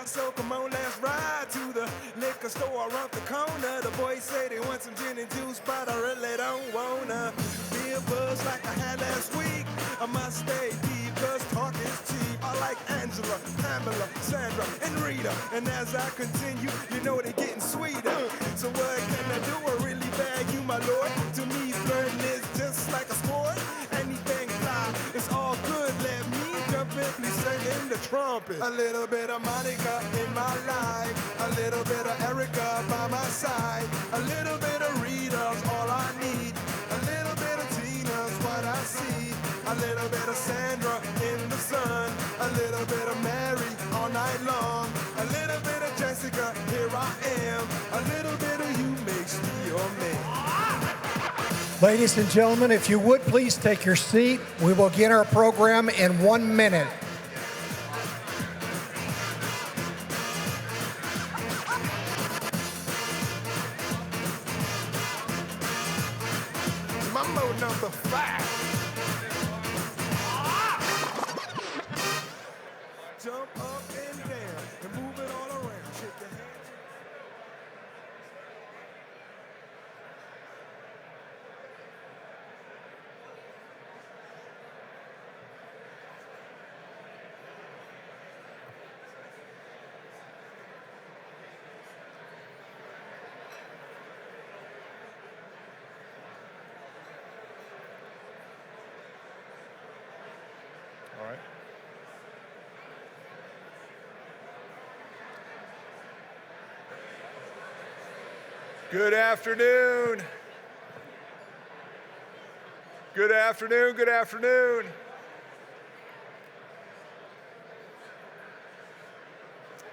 so come on, let's ride to the liquor store around the corner. The boys say they want some gin and juice, but I really don't wanna be a buzz like I had last week. I must stay deep, cause talk is cheap. I like Angela, Pamela, Sandra, and Rita. And as I continue, you know they're getting sweeter. So what can I do? I really bag you, my lord. To me, flirting is just like a sport. Anything fly, it's all good. Let me jump in, please sing in the trumpet. A little bit of Monica in my life, a little bit of Erica by my side, a little bit of Rita's all I need, a little bit of Tina's what I see, a little bit of Sandra in the sun, a little bit of Mary all night long, a little bit of Jessica, here I am, a little bit of you makes me your man. Ladies and gentlemen, if you would please take your seat. We will begin our program in 1 minute. Mambo number 5. Jump up and down and move it all around. Shake your hands. All right. Good afternoon. Good afternoon. Good afternoon.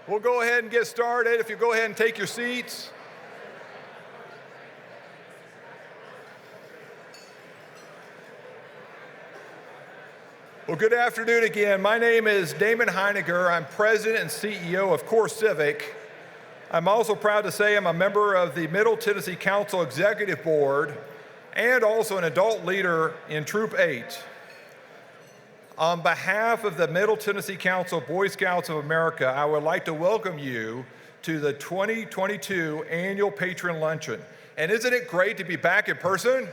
We'll go ahead and get started. If you go ahead and take your seats. Well, good afternoon again. My name is Damon Heiniger. I'm president and CEO of Core Civic. I'm also proud to say I'm a member of the Middle Tennessee Council Executive Board and also an adult leader in Troop 8. On behalf of the Middle Tennessee Council Boy Scouts of America, I would like to welcome you to the 2022 Annual Patron Luncheon. And isn't it great to be back in person?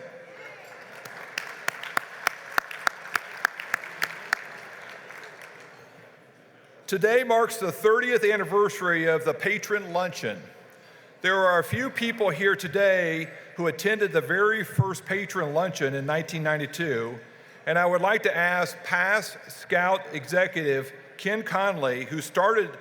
Today marks the 30th anniversary of the Patron Luncheon. There are a few people here today who attended the very first Patron Luncheon in 1992, and I would like to ask past Scout executive Ken Conley, who started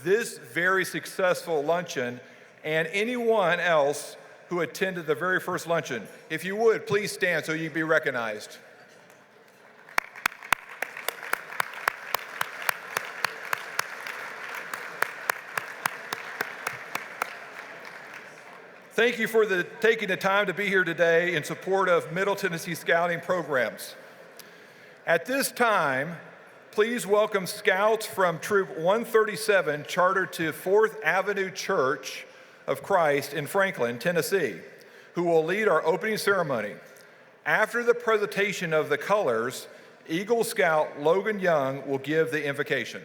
this very successful luncheon, and anyone else who attended the very first luncheon. If you would, please stand so you can be recognized. Thank you for taking the time to be here today in support of Middle Tennessee Scouting programs. At this time, please welcome Scouts from Troop 137 chartered to 4th Avenue Church of Christ in Franklin, Tennessee, who will lead our opening ceremony. After the presentation of the colors, Eagle Scout Logan Young will give the invocation.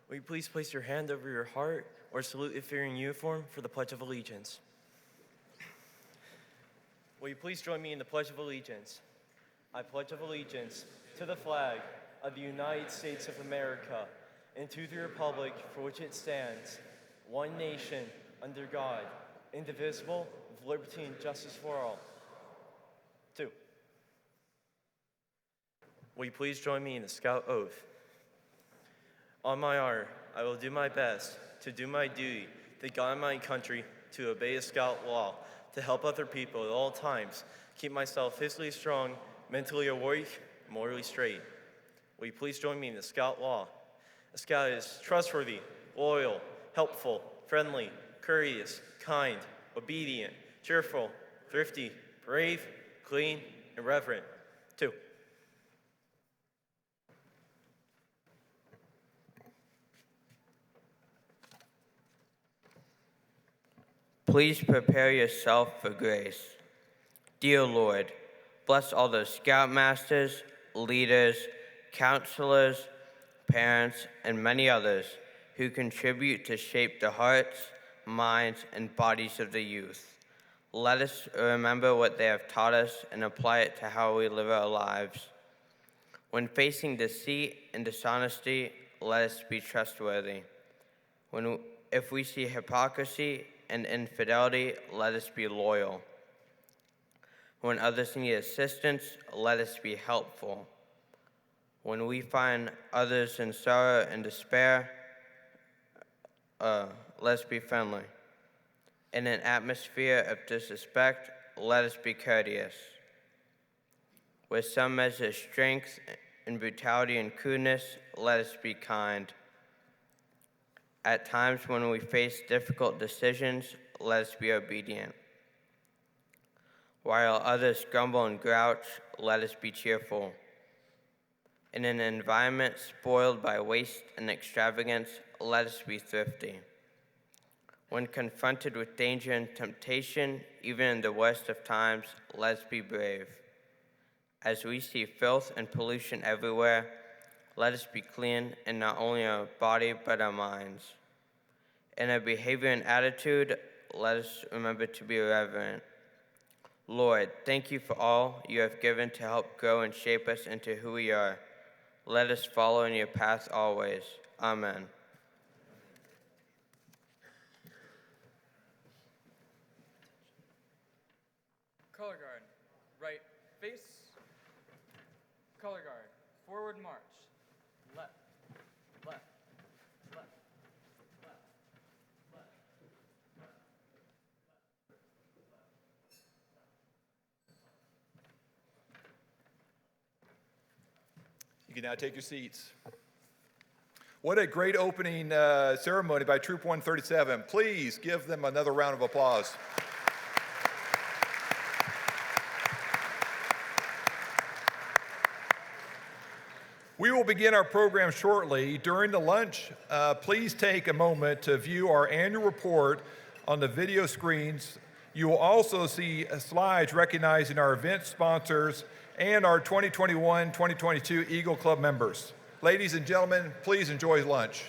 Will you please place your hand over your heart or salute if you're in uniform for the Pledge of Allegiance? Will you please join me in the Pledge of Allegiance? I pledge allegiance to the flag of the United States of America and to the republic for which it stands, one nation, under God, indivisible, with liberty and justice for all. 2. Will you please join me in the Scout Oath? On my honor, I will do my best to do my duty, to guide my country, to obey the Scout law, to help other people at all times, keep myself physically strong, mentally awake, morally straight. Will you please join me in the Scout law? A Scout is trustworthy, loyal, helpful, friendly, courteous, kind, obedient, cheerful, thrifty, brave, clean, and reverent. 2. Please prepare yourself for grace. Dear Lord, bless all the scoutmasters, leaders, counselors, parents, and many others who contribute to shape the hearts, minds, and bodies of the youth. Let us remember what they have taught us and apply it to how we live our lives. When facing deceit and dishonesty, let us be trustworthy. If we see hypocrisy and infidelity, let us be loyal. When others need assistance, let us be helpful. When we find others in sorrow and despair, let's be friendly. In an atmosphere of disrespect, let us be courteous. With some measure of strength and brutality and crudeness, let us be kind. At times when we face difficult decisions, let us be obedient. While others grumble and grouch, let us be cheerful. In an environment spoiled by waste and extravagance, let us be thrifty. When confronted with danger and temptation, even in the worst of times, let us be brave. As we see filth and pollution everywhere, let us be clean in not only our body but our minds. In our behavior and attitude, let us remember to be reverent. Lord, thank you for all you have given to help grow and shape us into who we are. Let us follow in your path always. Amen. Color guard, right face. Color guard, forward march. Left, left, left, left, left. You can now take your seats. What a great opening ceremony by Troop 137. Please give them another round of applause. We will begin our program shortly. During the lunch, please take a moment to view our annual report on the video screens. You will also see slides recognizing our event sponsors and our 2021-2022 Eagle Club members. Ladies and gentlemen, please enjoy lunch.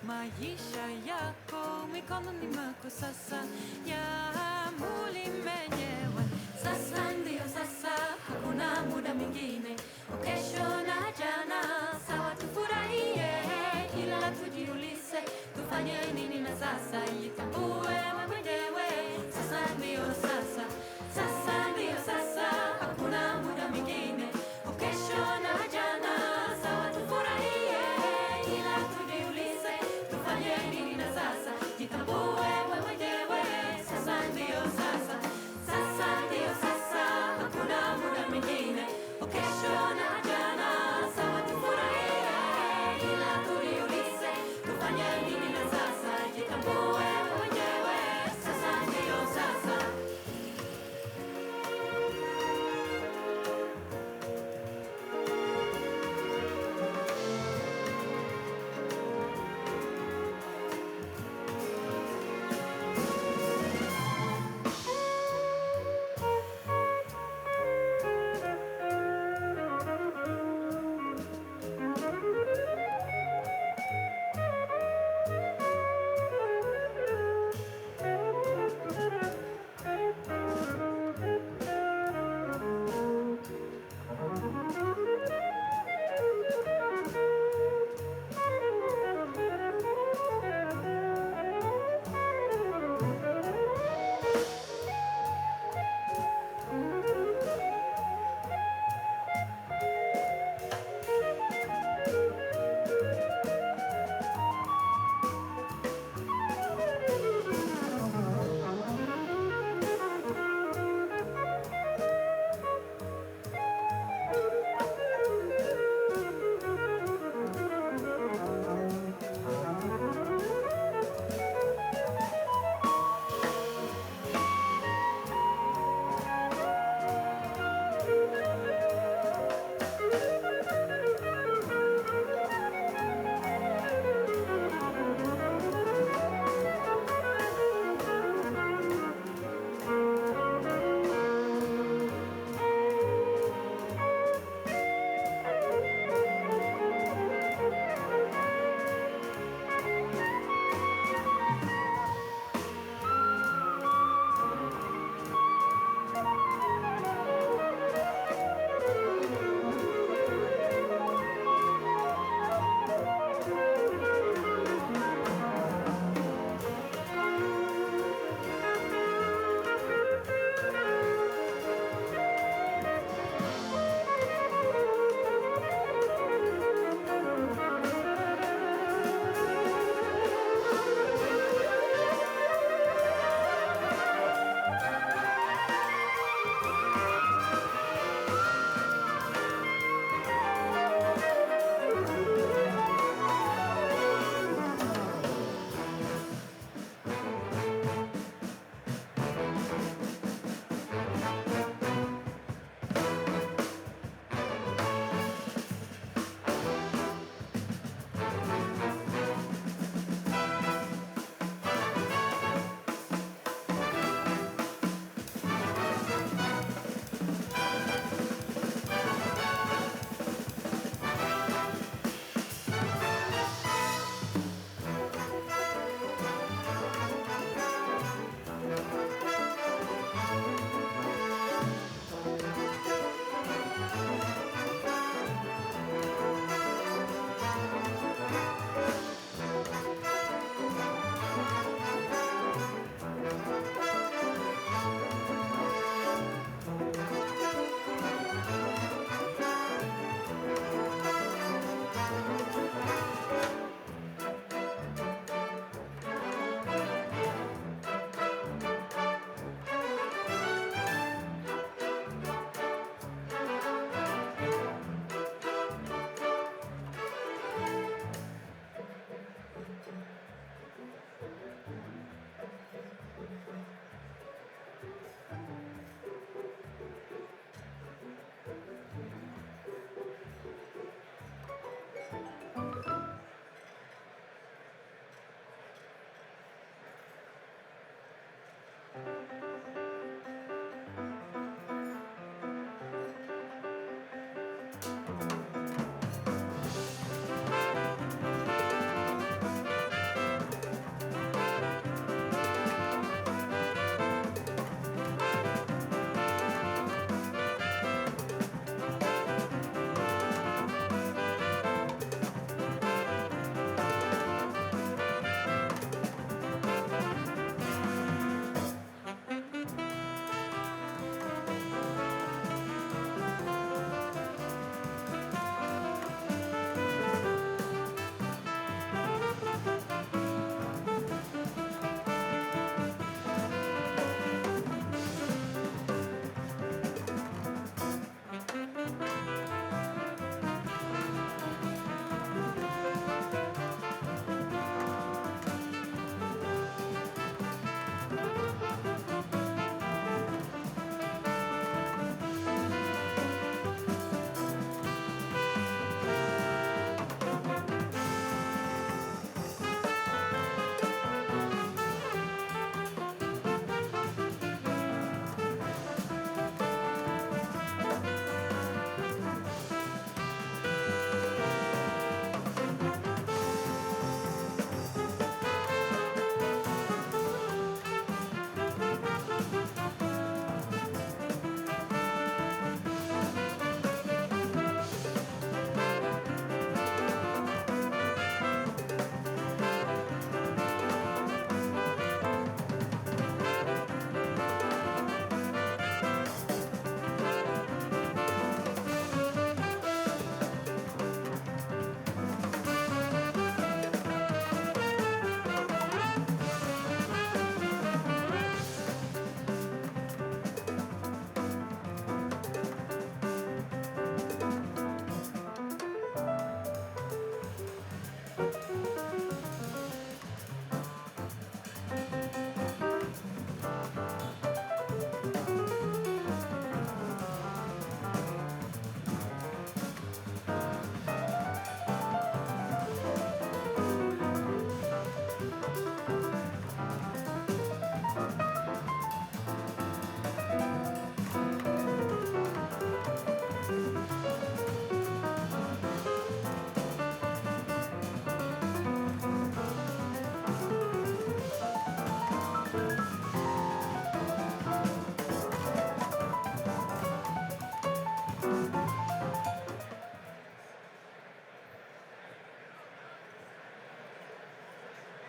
Maisha yako mikononi mwako sasa, ya muli menyewe. Sasa ndio sasa, hakuna muda mwingine. Kesho na jana sawa, tufurahie, ila tujiulize tufanye nini na sasa. Jitambue wewe mwenyewe, sasa ndio sasa, sasa ndio sasa, hakuna muda mwingine. Kesho na jana sawa, tufurahie, ila tujiulize tufanye nini na sasa. Jitambue wewe mwenyewe, sasa ndio sasa, sasa ndio sasa, hakuna muda mwingine. Kesho na jana sawa, tufurahie, ila tujiulize tufanye nini na sasa. Jitambue wewe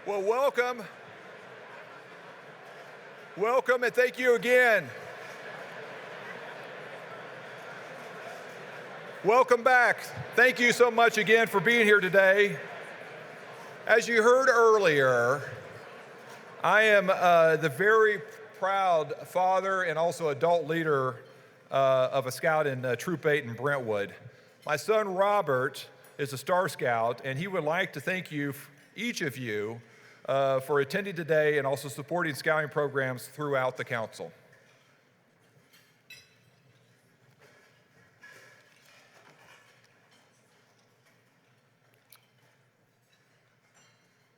Well, welcome. Welcome and thank you again. Welcome back. Thank you so much again for being here today. As you heard earlier, I am the very proud father and also adult leader of a scout in Troop 8 in Brentwood. My son Robert is a Star Scout, and he would like to thank you, each of you, for attending today and also supporting scouting programs throughout the council.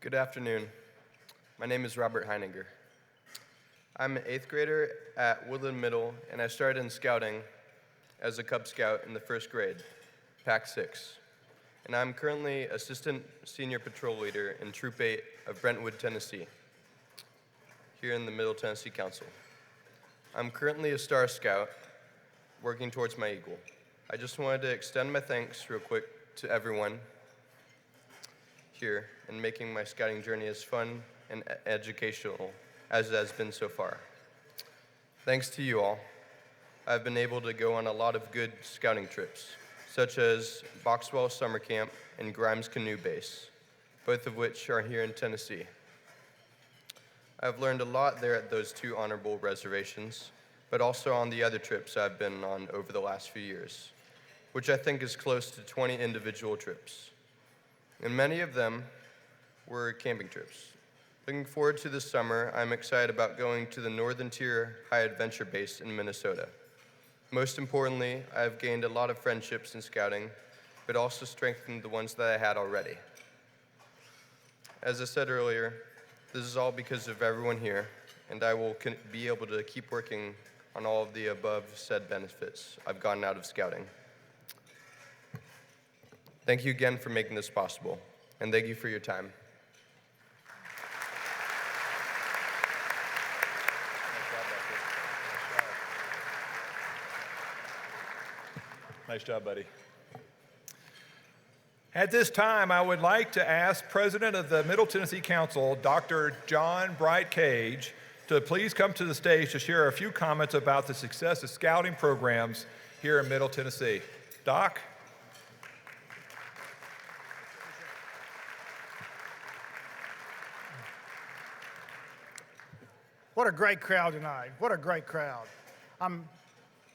Good afternoon. My name is Robert Heininger. I'm an 8th grader at Woodland Middle, and I started in scouting as a Cub Scout in the 1st grade, Pack 6. And I'm currently Assistant Senior Patrol Leader in Troop 8 of Brentwood, Tennessee, here in the Middle Tennessee Council. I'm currently a Star Scout, working towards my Eagle. I just wanted to extend my thanks real quick to everyone here in making my scouting journey as fun and educational as it has been so far. Thanks to you all, I've been able to go on a lot of good scouting trips, such as Boxwell Summer Camp and Grimes Canoe Base, both of which are here in Tennessee. I've learned a lot there at those 2 honorable reservations, but also on the other trips I've been on over the last few years, which I think is close to 20 individual trips. And many of them were camping trips. Looking forward to this summer, I'm excited about going to the Northern Tier High Adventure Base in Minnesota. Most importantly, I've gained a lot of friendships in scouting, but also strengthened the ones that I had already. As I said earlier, this is all because of everyone here, and I will be able to keep working on all of the above said benefits I've gotten out of scouting. Thank you again for making this possible, and thank you for your time. Nice job, buddy. At this time, I would like to ask President of the Middle Tennessee Council, Dr. John Bright Cage, to please come to the stage to share a few comments about the success of scouting programs here in Middle Tennessee. Doc? What a great crowd tonight. What a great crowd. I'm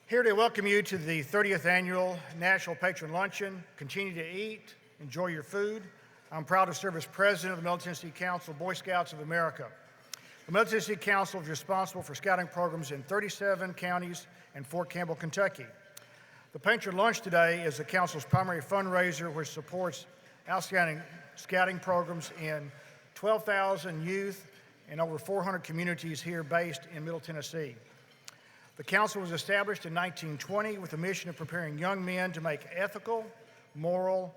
here to welcome you to the 30th Annual National Patron Luncheon. Continue to eat, enjoy your food. I'm proud to serve as President of the Middle Tennessee Council Boy Scouts of America. The Middle Tennessee Council is responsible for scouting programs in 37 counties and Fort Campbell, Kentucky. The Patron Lunch today is the Council's primary fundraiser, which supports outstanding scouting programs in 12,000 youth and over 400 communities here based in Middle Tennessee. The council was established in 1920 with the mission of preparing young men to make ethical, moral,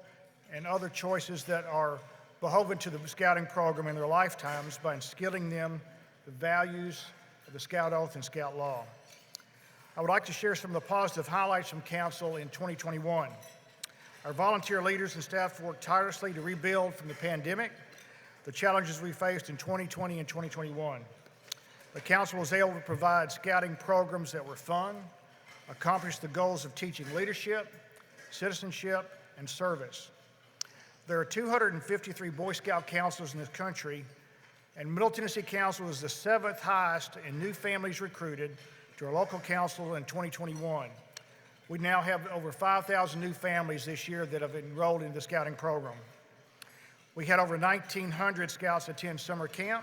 and other choices that are beholden to the scouting program in their lifetimes by instilling them the values of the Scout Oath and Scout Law. I would like to share some of the positive highlights from council in 2021. Our volunteer leaders and staff worked tirelessly to rebuild from the pandemic, the challenges we faced in 2020 and 2021. The council was able to provide scouting programs that were fun, accomplish the goals of teaching leadership, citizenship, and service. There are 253 Boy Scout councils in this country, and Middle Tennessee Council is the 7th highest in new families recruited to our local council in 2021. We now have over 5,000 new families this year that have enrolled in the scouting program. We had over 1,900 scouts attend summer camp.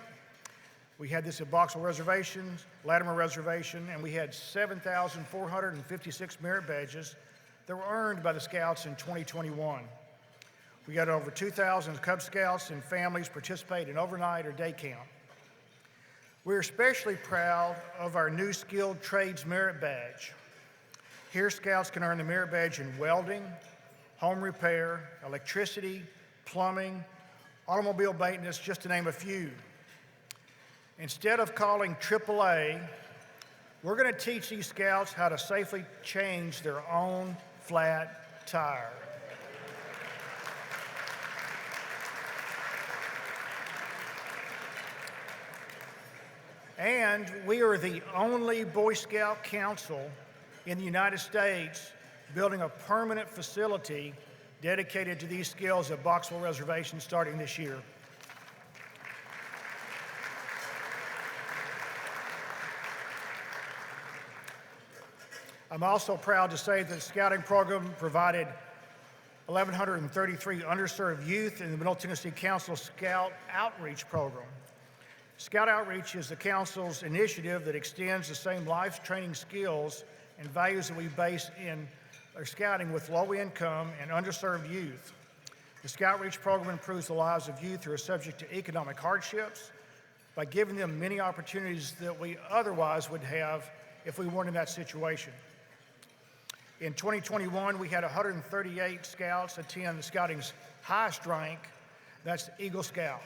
We had this at Boxwell Reservation, Latimer Reservation, and we had 7,456 merit badges that were earned by the scouts in 2021. We got over 2,000 Cub Scouts and families participate in overnight or day camp. We're especially proud of our new Skilled Trades Merit Badge. Here, scouts can earn the merit badge in welding, home repair, electricity, plumbing, automobile maintenance, just to name a few. Instead of calling AAA, we're going to teach these scouts how to safely change their own flat tire. And we are the only Boy Scout council in the United States building a permanent facility dedicated to these skills at Boxwell Reservation starting this year. I'm also proud to say that the Scouting program provided 1,133 underserved youth in the Middle Tennessee Council Scout Outreach Program. Scout Outreach is the Council's initiative that extends the same life training skills and values that we base in our scouting with low-income and underserved youth. The Scout Outreach program improves the lives of youth who are subject to economic hardships by giving them many opportunities that we otherwise would have if we weren't in that situation. In 2021, we had 138 scouts attend the scouting's highest rank, that's Eagle Scout.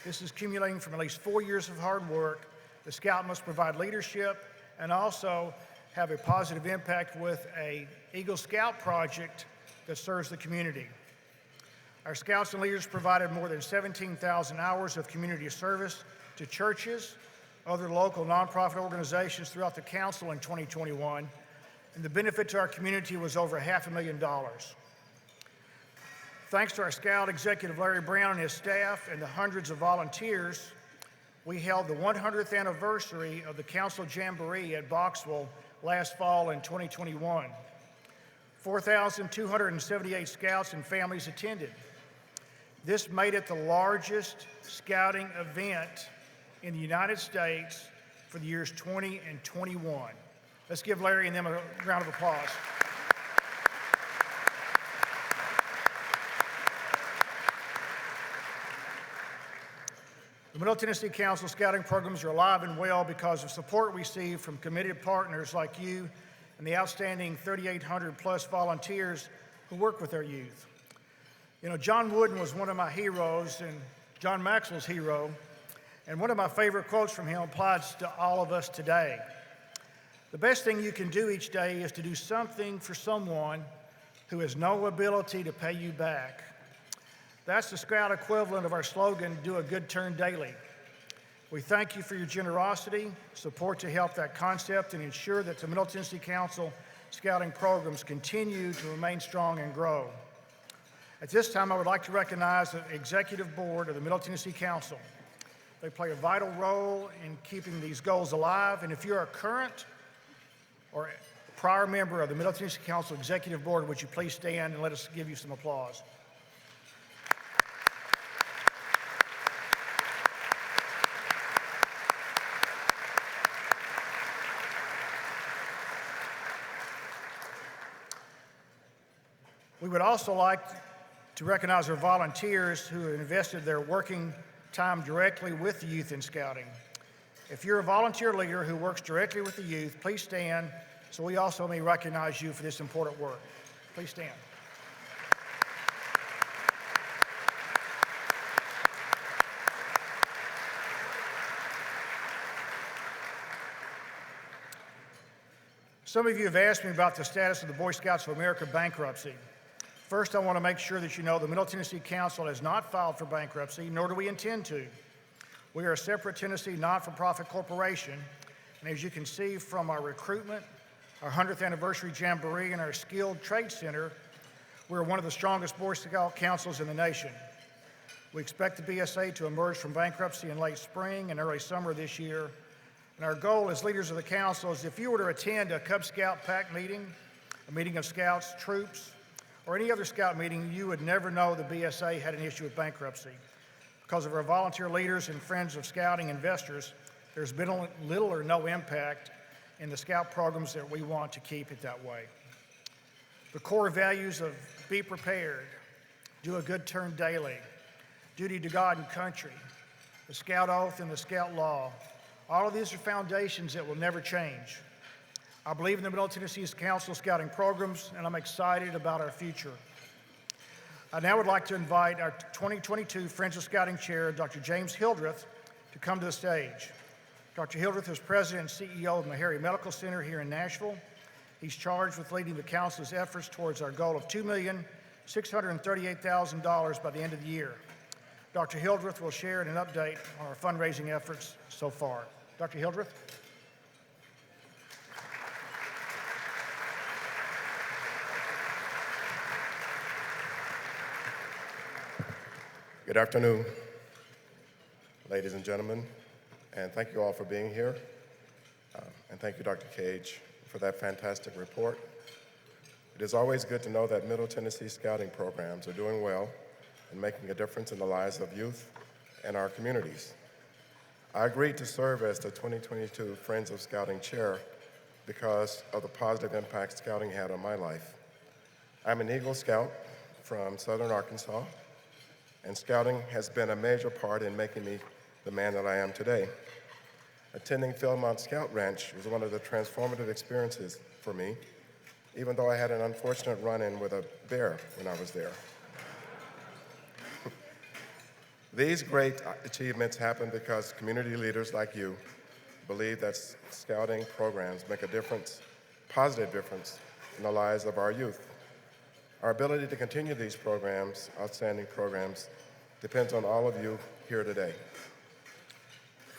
This is accumulating from at least 4 years of hard work. The scout must provide leadership and also have a positive impact with a Eagle Scout project that serves the community. Our scouts and leaders provided more than 17,000 hours of community service to churches, other local nonprofit organizations throughout the council in 2021, and the benefit to our community was over $500,000. Thanks to our Scout Executive Larry Brown and his staff and the hundreds of volunteers, we held the 100th anniversary of the Council Jamboree at Boxwell last fall in 2021. 4,278 scouts and families attended. This made it the largest scouting event in the United States for the years 20 and 21. Let's give Larry and them a round of applause. The Middle Tennessee Council Scouting programs are alive and well because of support received from committed partners like you and the outstanding 3,800 plus volunteers who work with our youth. You know, John Wooden was one of my heroes and John Maxwell's hero, and one of my favorite quotes from him applies to all of us today. The best thing you can do each day is to do something for someone who has no ability to pay you back. That's the Scout equivalent of our slogan, do a good turn daily. We thank you for your generosity, support to help that concept and ensure that the Middle Tennessee Council Scouting programs continue to remain strong and grow. At this time, I would like to recognize the Executive Board of the Middle Tennessee Council. They play a vital role in keeping these goals alive, and if you're a current or prior member of the Middle Tennessee Council Executive Board, would you please stand and let us give you some applause. We would also like to recognize our volunteers who have invested their working time directly with the youth in scouting. If you're a volunteer leader who works directly with the youth, please stand so we also may recognize you for this important work. Please stand. Some of you have asked me about the status of the Boy Scouts of America bankruptcy. First, I want to make sure that you know the Middle Tennessee Council has not filed for bankruptcy, nor do we intend to. We are a separate Tennessee not-for-profit corporation, and as you can see from our recruitment, our 100th anniversary jamboree, and our skilled trade center, we're one of the strongest Boy Scout councils in the nation. We expect the BSA to emerge from bankruptcy in late spring and early summer this year, and our goal as leaders of the council is if you were to attend a Cub Scout PAC meeting, a meeting of scouts, troops, or any other scout meeting, you would never know the BSA had an issue with bankruptcy. Because of our volunteer leaders and friends of scouting investors, there's been little or no impact in the scout programs that we want to keep it that way. The core values of be prepared, do a good turn daily, duty to God and country, the scout oath and the scout law, all of these are foundations that will never change. I believe in the Middle Tennessee Council Scouting programs, and I'm excited about our future. I now would like to invite our 2022 Friends of Scouting Chair, Dr. James Hildreth, to come to the stage. Dr. Hildreth is President and CEO of Meharry Medical Center here in Nashville. He's charged with leading the council's efforts towards our goal of $2,638,000 by the end of the year. Dr. Hildreth will share an update on our fundraising efforts so far. Dr. Hildreth. Good afternoon, ladies and gentlemen, and thank you all for being here. And thank you, Dr. Cage, for that fantastic report. It is always good to know that Middle Tennessee Scouting programs are doing well and making a difference in the lives of youth and our communities. I agreed to serve as the 2022 Friends of Scouting Chair because of the positive impact Scouting had on my life. I'm an Eagle Scout from Southern Arkansas, and Scouting has been a major part in making me the man that I am today. Attending Philmont Scout Ranch was one of the transformative experiences for me, even though I had an unfortunate run-in with a bear when I was there. These great achievements happen because community leaders like you believe that Scouting programs make a difference, positive difference, in the lives of our youth. Our ability to continue these programs, outstanding programs, depends on all of you here today.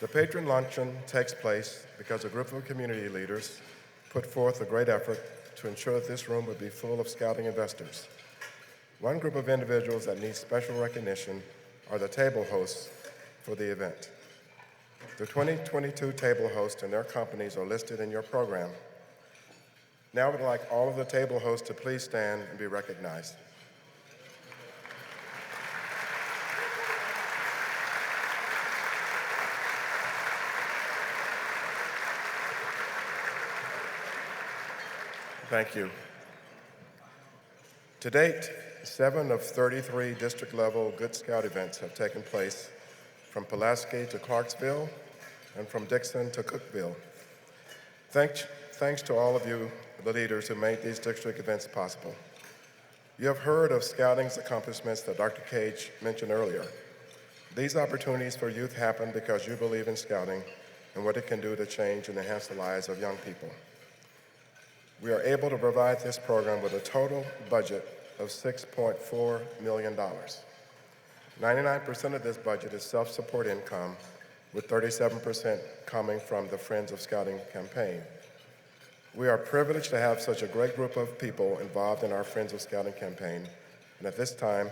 The Patron Luncheon takes place because a group of community leaders put forth a great effort to ensure that this room would be full of Scouting investors. One group of individuals that need special recognition are the table hosts for the event. The 2022 table hosts and their companies are listed in your program. Now I would like all of the table hosts to please stand and be recognized. Thank you. To date, 7 of 33 district-level Good Scout events have taken place, from Pulaski to Clarksville and from Dixon to Cookeville. Thanks to all of you, the leaders who made these district events possible. You have heard of Scouting's accomplishments that Dr. Cage mentioned earlier. These opportunities for youth happen because you believe in Scouting and what it can do to change and enhance the lives of young people. We are able to provide this program with a total budget of $6.4 million. 99% of this budget is self-support income, with 37% coming from the Friends of Scouting campaign. We are privileged to have such a great group of people involved in our Friends of Scouting campaign, and at this time,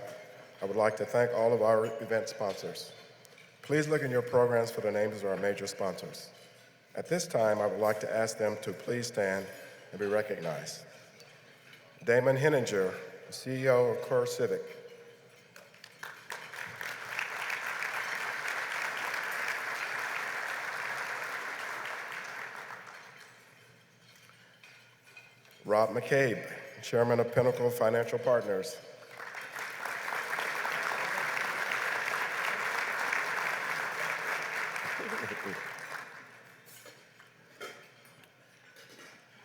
I would like to thank all of our event sponsors. Please look in your programs for the names of our major sponsors. At this time, I would like to ask them to please stand and be recognized. Damon Henninger, CEO of Core Civic. Rob McCabe, Chairman of Pinnacle Financial Partners.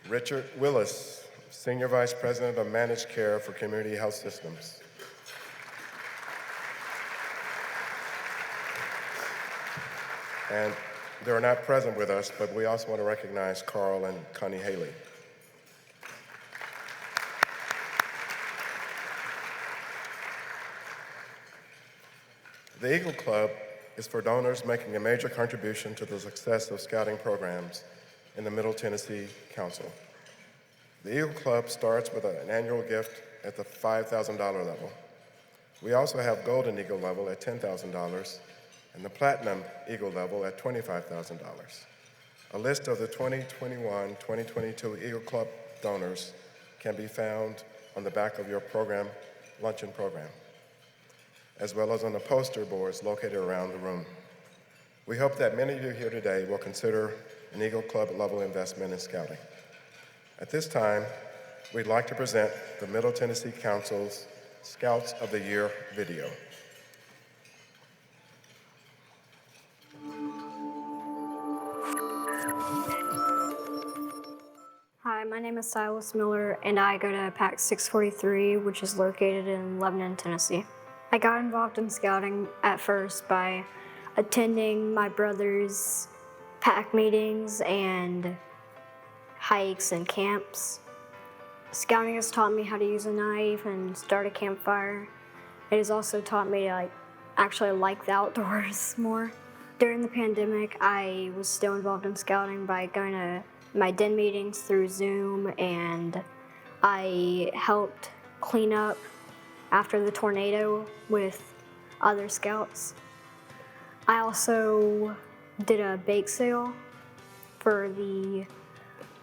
Richard Willis, Senior Vice President of Managed Care for Community Health Systems. And they're not present with us, but we also want to recognize Carl and Connie Haley. The Eagle Club is for donors making a major contribution to the success of Scouting programs in the Middle Tennessee Council. The Eagle Club starts with an annual gift at the $5,000 level. We also have Golden Eagle level at $10,000 and the Platinum Eagle level at $25,000. A list of the 2021-2022 Eagle Club donors can be found on the back of your program, Luncheon program, as well as on the poster boards located around the room. We hope that many of you here today will consider an Eagle Club level investment in Scouting. At this time, we'd like to present the Middle Tennessee Council's Scouts of the Year video. Hi, my name is Silas Miller, and I go to PAC 643, which is located in Lebanon, Tennessee. I got involved in Scouting at first by attending my brother's PAC meetings and hikes and camps. Scouting has taught me how to use a knife and start a campfire. It has also taught me to actually like the outdoors more. During the pandemic, I was still involved in scouting by going to my den meetings through Zoom, and I helped clean up after the tornado with other scouts. I also did a bake sale for the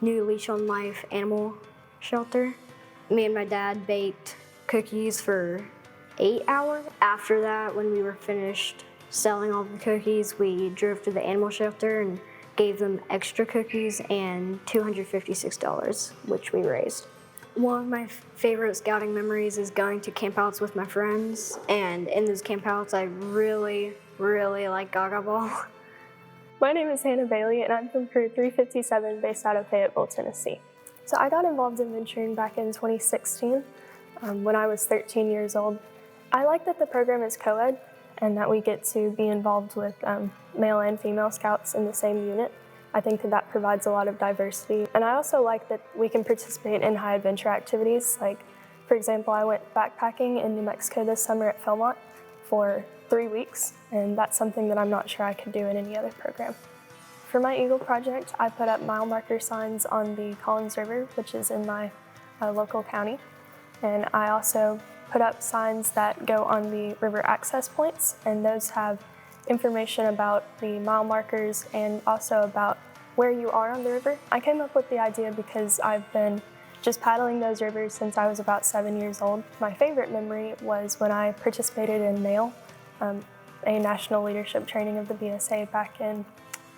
new Leash on Life animal shelter. Me and my dad baked cookies for 8 hours. After that, when we were finished selling all the cookies, we drove to the animal shelter and gave them extra cookies and $256, which we raised. One of my favorite scouting memories is going to campouts with my friends, and in those campouts I really like Gaga Ball. My name is Hannah Bailey, and I'm from Crew 357 based out of Fayetteville, Tennessee. So I got involved in venturing back in 2016 when I was 13 years old. I like that the program is co-ed and that we get to be involved with male and female scouts in the same unit. I think that provides a lot of diversity. And I also like that we can participate in high adventure activities. Like, for example, I went backpacking in New Mexico this summer at Philmont for 3 weeks, and that's something that I'm not sure I could do in any other program. For my Eagle project, I put up mile marker signs on the Collins River, which is in my local county. And I also put up signs that go on the river access points, and those have information about the mile markers and also about where you are on the river. I came up with the idea because I've been just paddling those rivers since I was about 7 years old. My favorite memory was when I participated in NAIL, a national leadership training of the BSA back in,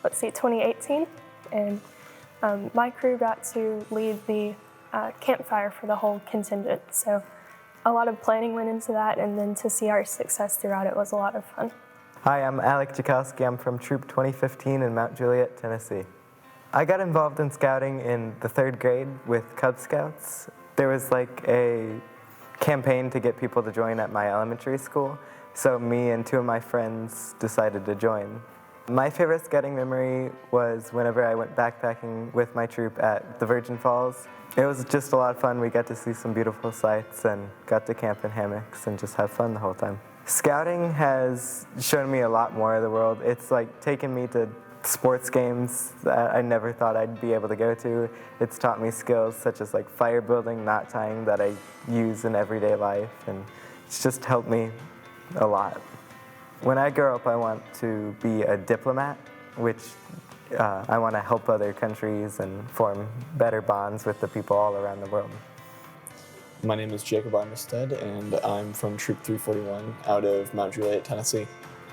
2018. And my crew got to lead the campfire for the whole contingent. So a lot of planning went into that, and then to see our success throughout it was a lot of fun. Hi, I'm Alec Jakowski. I'm from Troop 2015 in Mount Juliet, Tennessee. I got involved in scouting in the 3rd grade with Cub Scouts. There was like a campaign to get people to join at my elementary school, so me and 2 of my friends decided to join. My favorite scouting memory was whenever I went backpacking with my troop at the Virgin Falls. It was just a lot of fun. We got to see some beautiful sights and got to camp in hammocks and just have fun the whole time. Scouting has shown me a lot more of the world. It's like taken me to sports games that I never thought I'd be able to go to. It's taught me skills such as like fire building, knot tying that I use in everyday life, and it's just helped me a lot. When I grow up, I want to be a diplomat, which I want to help other countries and form better bonds with the people all around the world. My name is Jacob Armistead, and I'm from Troop 341 out of Mount Juliet, Tennessee.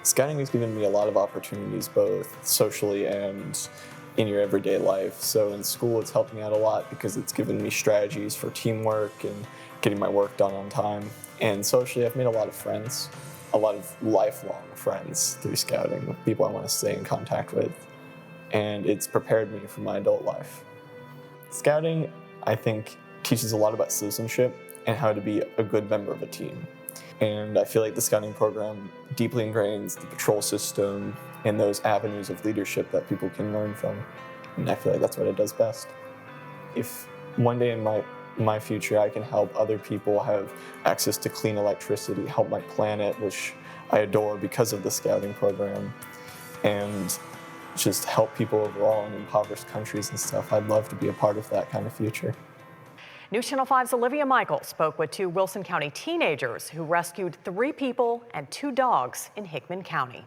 Scouting has given me a lot of opportunities, both socially and in your everyday life. So in school, it's helped me out a lot because it's given me strategies for teamwork and getting my work done on time. And socially, I've made a lot of friends, a lot of lifelong friends through scouting, people I want to stay in contact with. And it's prepared me for my adult life. Scouting, I think, teaches a lot about citizenship and how to be a good member of a team. And I feel like the scouting program deeply ingrains the patrol system and those avenues of leadership that people can learn from. And I feel like that's what it does best. If one day in my future I can help other people have access to clean electricity, help my planet, which I adore because of the scouting program, and just help people overall in impoverished countries and stuff, I'd love to be a part of that kind of future. News Channel 5's Olivia Michael spoke with 2 Wilson County teenagers who rescued 3 people and 2 dogs in Hickman County.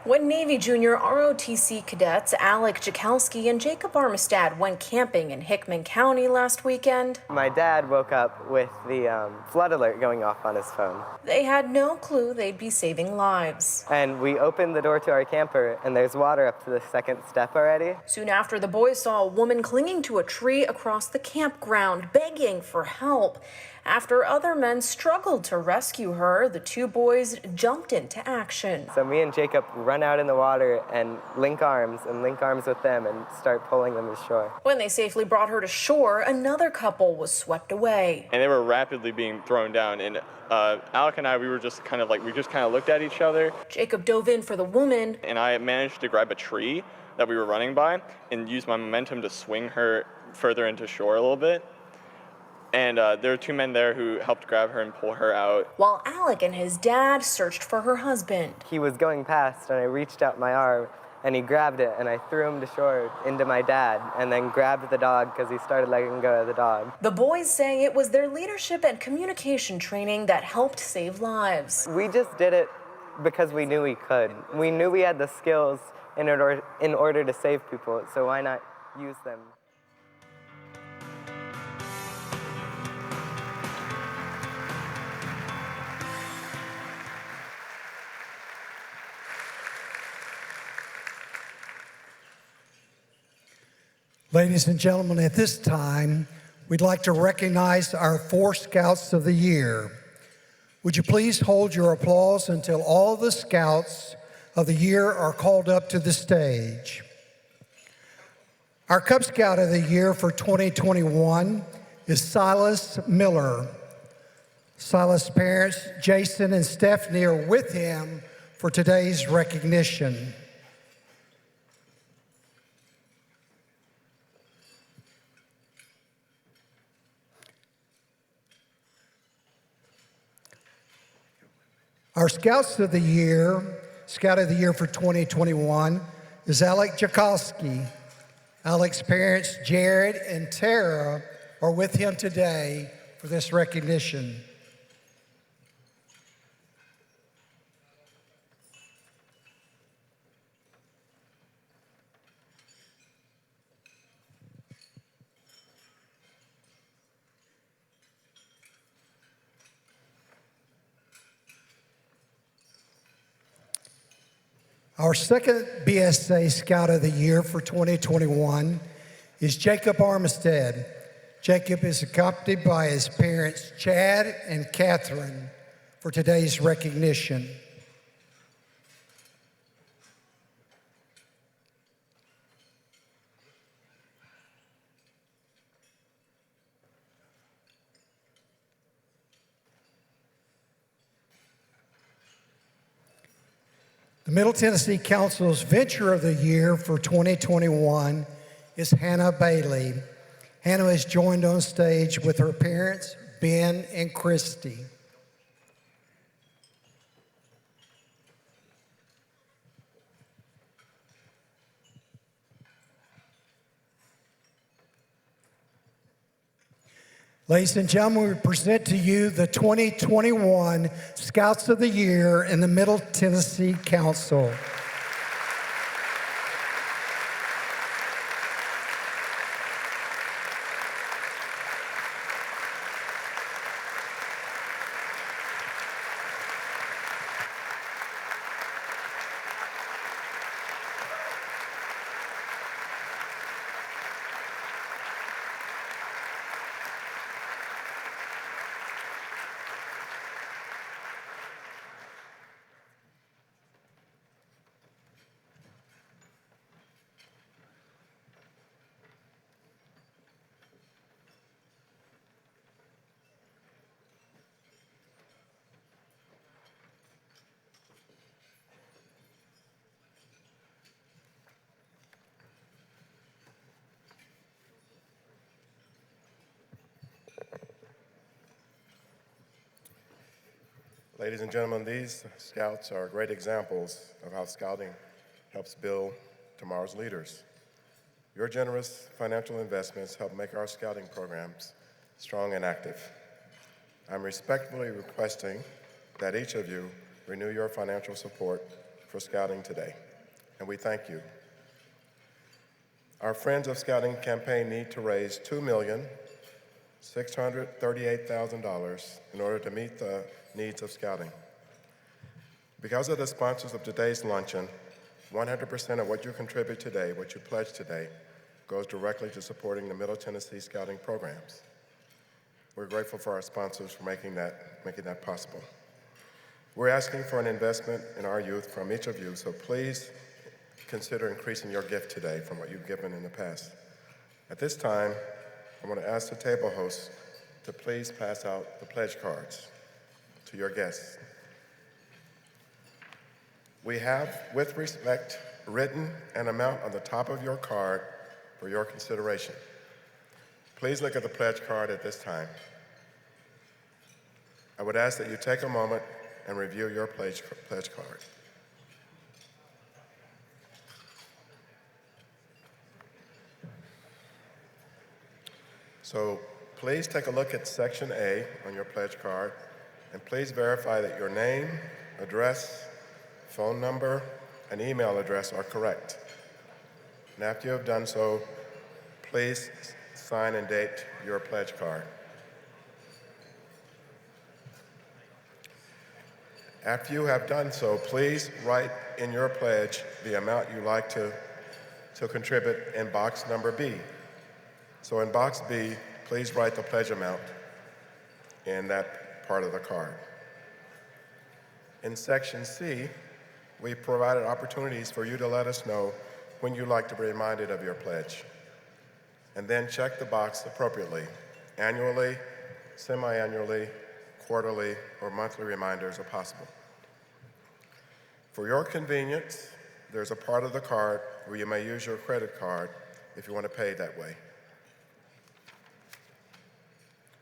When Navy Junior ROTC cadets Alec Jakowski and Jacob Armistead went camping in Hickman County last weekend, My dad woke up with the flood alert going off on his phone. they had no clue they'd be saving lives. And we opened the door to our camper, and there's water up to the 2nd step already. Soon after, the boys saw a woman clinging to a tree across the campground, begging for help. After other men struggled to rescue her, the 2 boys jumped into action. So me and Jacob run out in the water and link arms with them and start pulling them to shore. When they safely brought her to shore, another couple was swept away. And they were rapidly being thrown down, and Alec and I, we just kind of looked at each other. Jacob dove in for the woman, and I managed to grab a tree that we were running by and use my momentum to swing her further into shore a little bit. And there were two men there who helped grab her and pull her out. While Alec and his dad searched for her husband. He was going past, and I reached out my arm, and he grabbed it, and I threw him to shore into my dad, and then grabbed the dog because he started letting go of the dog. The boys say it was their leadership and communication training that helped save lives. We just did it because we knew we could. We knew we had the skills in order to save people, so why not use them? Ladies and gentlemen, at this time, we'd like to recognize our 4 Scouts of the Year. Would you please hold your applause until all the Scouts of the Year are called up to the stage. Our Cub Scout of the Year for 2021 is Silas Miller. Silas' parents, Jason and Stephanie, are with him for today's recognition. Our Scout of the Year for 2021 is Alec Jakowski. Alec's parents, Jared and Tara, are with him today for this recognition. Our second BSA Scout of the Year for 2021 is Jacob Armistead. Jacob is accompanied by his parents, Chad and Catherine, for today's recognition. The Middle Tennessee Council's Venture of the Year for 2021 is Hannah Bailey. Hannah is joined on stage with her parents, Ben and Christy. Ladies and gentlemen, we present to you the 2021 Scouts of the Year in the Middle Tennessee Council. Ladies and gentlemen, these Scouts are great examples of how Scouting helps build tomorrow's leaders. Your generous financial investments help make our Scouting programs strong and active. I'm respectfully requesting that each of you renew your financial support for Scouting today, and we thank you. Our Friends of Scouting campaign need to raise $2,638,000 in order to meet the needs of Scouting. Because of the sponsors of today's luncheon, 100% of what you contribute today, what you pledge today, goes directly to supporting the Middle Tennessee Scouting programs. We're grateful for our sponsors for making that possible. We're asking for an investment in our youth from each of you, so please consider increasing your gift today from what you've given in the past. At this time, I want to ask the table hosts to please pass out the pledge cards to your guests. We have, with respect, written an amount on the top of your card for your consideration. Please look at the pledge card at this time. I would ask that you take a moment and review your pledge card. So please take a look at Section A on your pledge card, and please verify that your name, address, phone number, and email address are correct. And after you have done so, please sign and date your pledge card. After you have done so, please write in your pledge the amount you like to contribute in box number B. So in box B, please write the pledge amount in that part of the card. In section C, we provided opportunities for you to let us know when you'd like to be reminded of your pledge. And then check the box appropriately. Annually, semi-annually, quarterly, or monthly reminders are possible. For your convenience, there's a part of the card where you may use your credit card if you want to pay that way.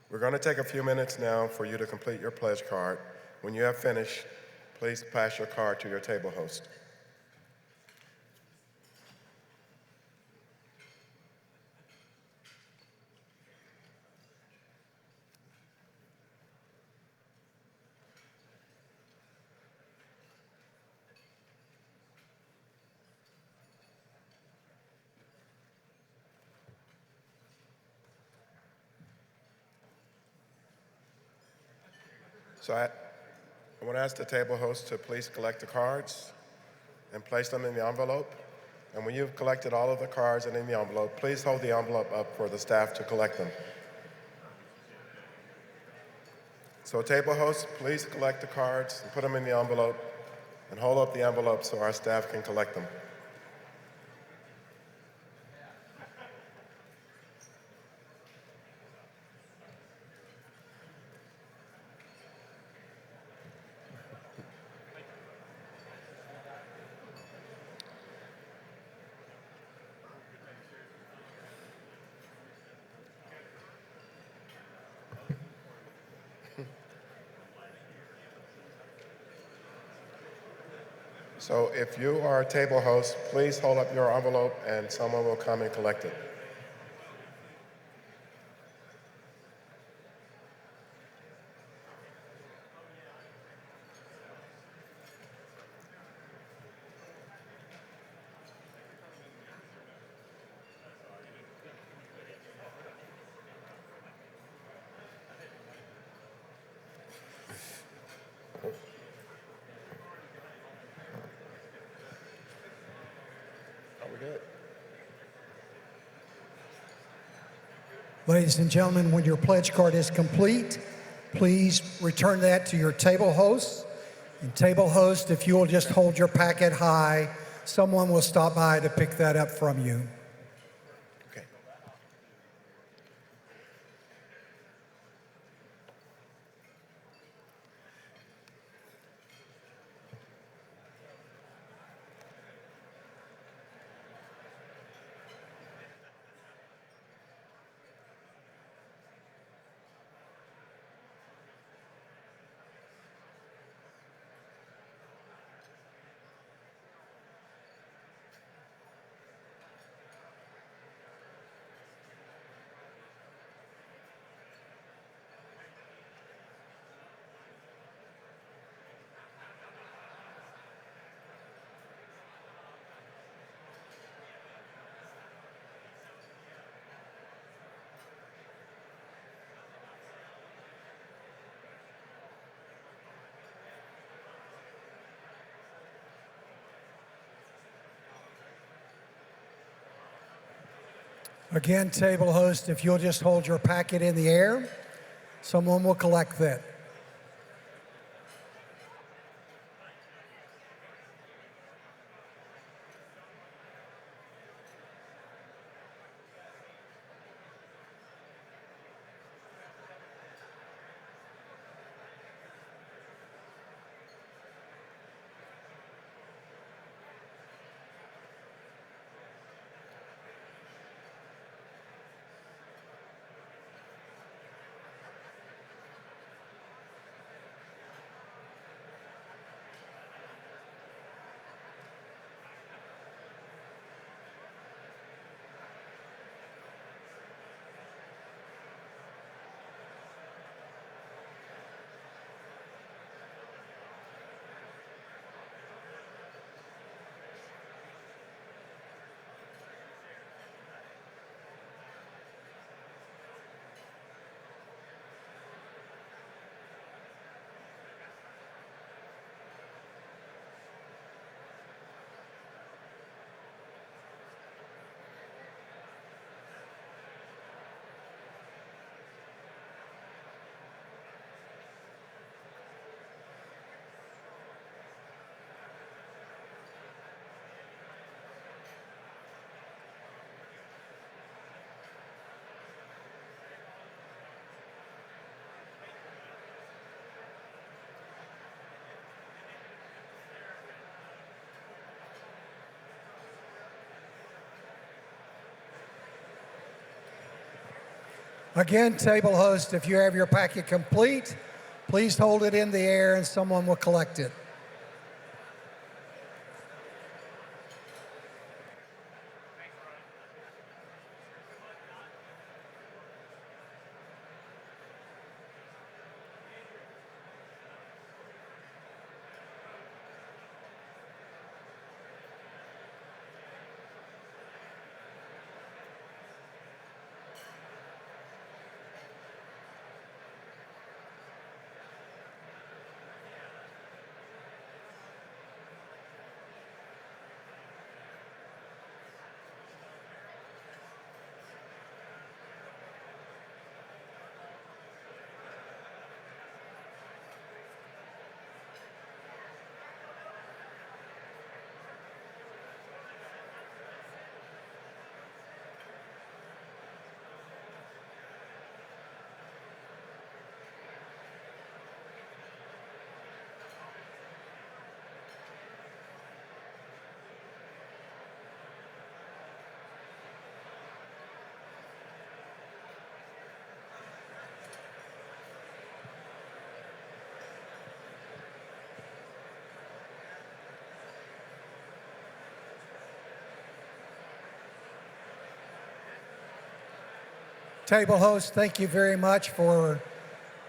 We're going to take a few minutes now for you to complete your pledge card. When you have finished, please pass your card to your table host. So I want to ask the table host to please collect the cards and place them in the envelope. And when you've collected all of the cards and in the envelope, please hold the envelope up for the staff to collect them. So table host, please collect the cards and put them in the envelope and hold up the envelope so our staff can collect them. So if you are a table host, please hold up your envelope and someone will come and collect it. Ladies and gentlemen, when your pledge card is complete, please return that to your table host. And table host, if you will just hold your packet high, someone will stop by to pick that up from you. Okay. Again, table host, if you'll just hold your packet in the air, someone will collect that. Again, table host, if you have your packet complete, please hold it in the air and someone will collect it. Table host, thank you very much for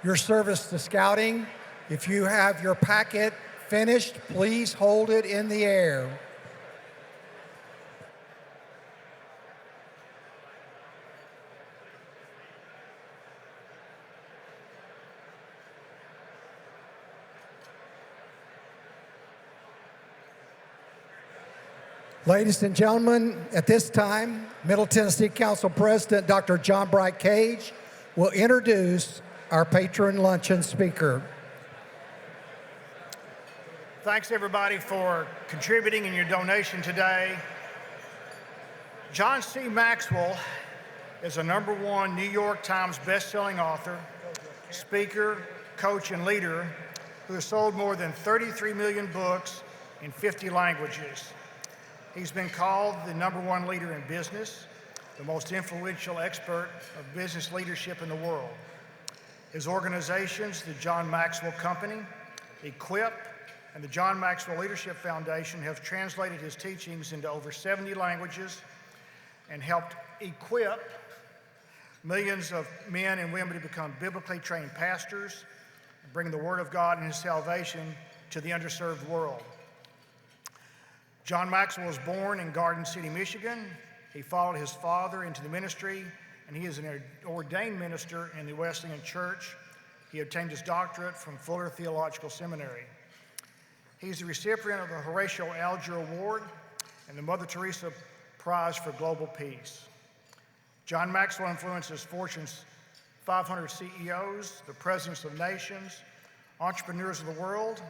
your service to scouting. If you have your packet finished, please hold it in the air. Ladies and gentlemen, at this time, Middle Tennessee Council President Dr. John Bright Cage will introduce our patron luncheon speaker. Thanks everybody for contributing in your donation today. John C. Maxwell is a #1 New York Times best-selling author, speaker, coach, and leader who has sold more than 33 million books in 50 languages. He's been called the #1 leader in business, the most influential expert of business leadership in the world. His organizations, the John Maxwell Company, Equip, and the John Maxwell Leadership Foundation have translated his teachings into over 70 languages and helped equip millions of men and women to become biblically trained pastors, bring the Word of God and His salvation to the underserved world. John Maxwell was born in Garden City, Michigan. He followed his father into the ministry, and he is an ordained minister in the Wesleyan Church. He obtained his doctorate from Fuller Theological Seminary. He's the recipient of the Horatio Alger Award and the Mother Teresa Prize for Global Peace. John Maxwell influences Fortune's 500 CEOs, the presidents of nations, entrepreneurs of the world,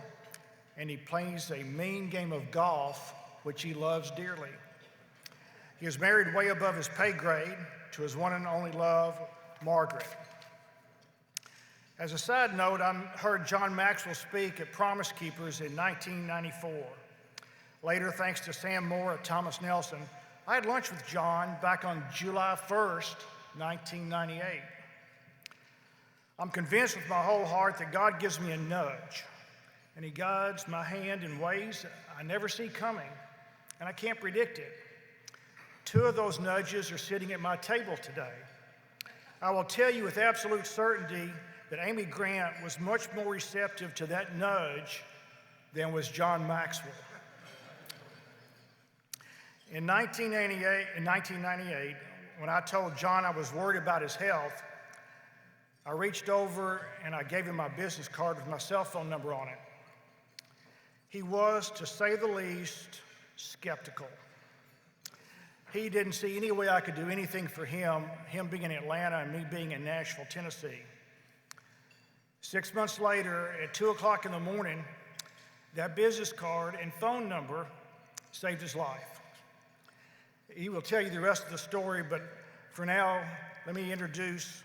and he plays a mean game of golf, which he loves dearly. He is married way above his pay grade to his one and only love, Margaret. As a side note, I heard John Maxwell speak at Promise Keepers in 1994. Later, thanks to Sam Moore and Thomas Nelson, I had lunch with John back on July 1st, 1998. I'm convinced with my whole heart that God gives me a nudge, and He guides my hand in ways I never see coming, and I can't predict it. 2 of those nudges are sitting at my table today. I will tell you with absolute certainty that Amy Grant was much more receptive to that nudge than was John Maxwell. In 1998, when I told John I was worried about his health, I reached over and I gave him my business card with my cell phone number on it. He was, to say the least, skeptical. He didn't see any way I could do anything for him being in Atlanta and me being in Nashville, Tennessee. 6 months later, at 2 o'clock in the morning, that business card and phone number saved his life. He will tell you the rest of the story, but for now, let me introduce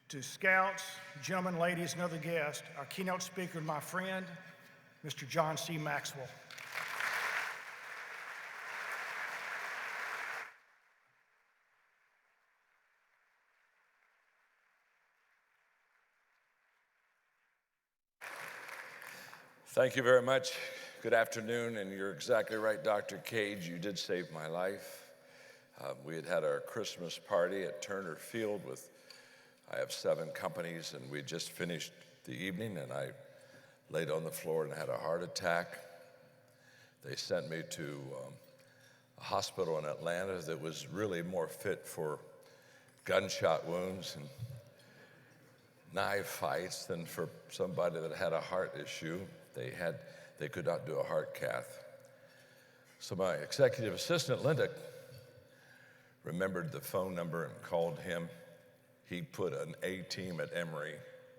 to scouts, gentlemen, ladies, and other guests, our keynote speaker, my friend, Mr. John C. Maxwell. Thank you very much. Good afternoon, and you're exactly right, Dr. Cage. You did save my life. We had our Christmas party at Turner Field I have 7 companies, and we just finished the evening, and I laid on the floor and had a heart attack. They sent me to a hospital in Atlanta that was really more fit for gunshot wounds and knife fights than for somebody that had a heart issue. They could not do a heart cath. So my executive assistant, Linda, remembered the phone number and called him. He put an A-team at Emory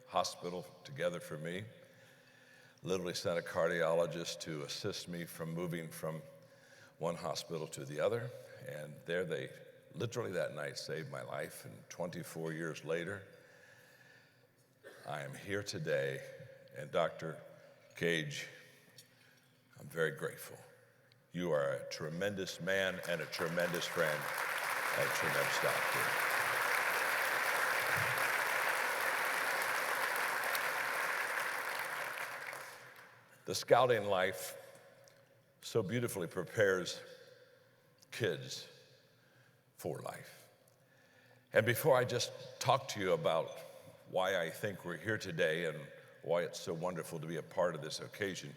Hospital together for me. Literally sent a cardiologist to assist me from moving from one hospital to the other. And there they literally that night saved my life. And 24 years later, I am here today. And Dr. Cage, I'm very grateful. You are a tremendous man and a tremendous friend and a tremendous doctor. The scouting life so beautifully prepares kids for life. And before I just talk to you about why I think we're here today and why it's so wonderful to be a part of this occasion,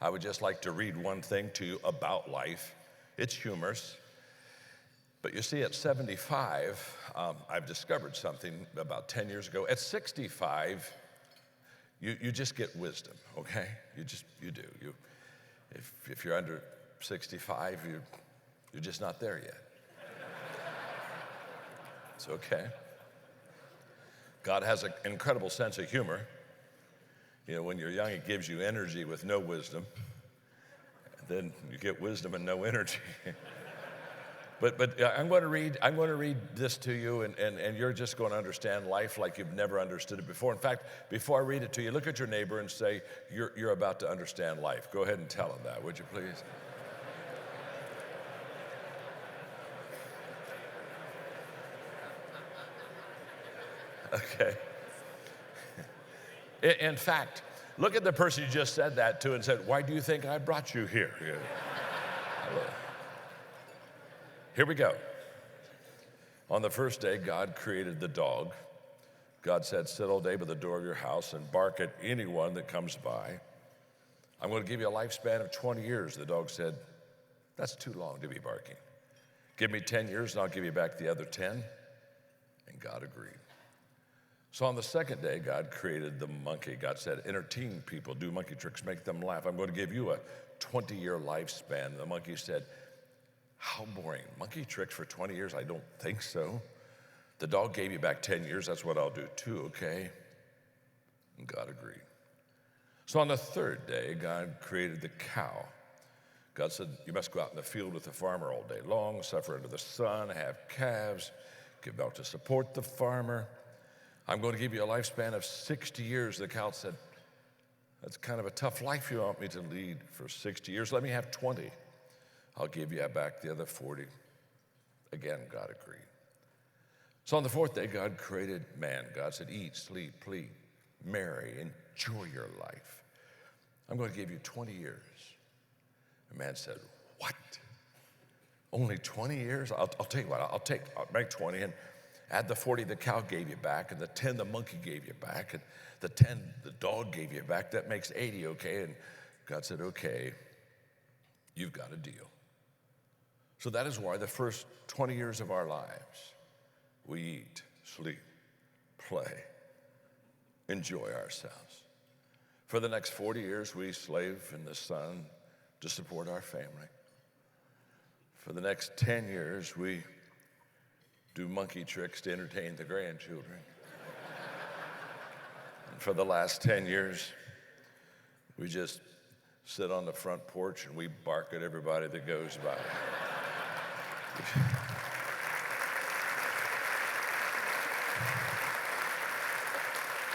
I would just like to read one thing to you about life. It's humorous. But you see, at 75, I've discovered something about 10 years ago. At 65, you just get wisdom, okay? You do. If you're under 65, you're just not there yet. It's okay. God has an incredible sense of humor. You know, when you're young, He gives you energy with no wisdom. Then you get wisdom and no energy. But I'm going to read this to you, and you're just going to understand life like you've never understood it before. In fact, before I read it to you, look at your neighbor and say, you're about to understand life. Go ahead and tell him that, would you please? Okay. In fact, look at the person you just said that to and said, why do you think I brought you here? Here we go. On the first day, God created the dog. God said, sit all day by the door of your house and bark at anyone that comes by. I'm going to give you a lifespan of 20 years. The dog said, that's too long to be barking. Give me 10 years and I'll give you back the other 10. And God agreed. So on the second day, God created the monkey. God said, entertain people, do monkey tricks, make them laugh. I'm going to give you a 20-year lifespan. The monkey said, how boring. Monkey tricks for 20 years? I don't think so. The dog gave you back 10 years. That's what I'll do too, okay? And God agreed. So on the third day, God created the cow. God said, you must go out in the field with the farmer all day long, suffer under the sun, have calves, give milk to support the farmer. I'm going to give you a lifespan of 60 years. The cow said, that's kind of a tough life you want me to lead for 60 years. Let me have 20. I'll give you back the other 40. Again, God agreed. So on the fourth day, God created man. God said, eat, sleep, plead, marry, enjoy your life. I'm going to give you 20 years. The man said, what? Only 20 years? I'll tell you what, I'll make 20 and add the 40 the cow gave you back, and the 10 the monkey gave you back, and the 10 the dog gave you back. That makes 80, okay? And God said, okay, you've got a deal. So that is why the first 20 years of our lives, we eat, sleep, play, enjoy ourselves. For the next 40 years, we slave in the sun to support our family. For the next 10 years, we do monkey tricks to entertain the grandchildren. And for the last 10 years, we just sit on the front porch and we bark at everybody that goes by.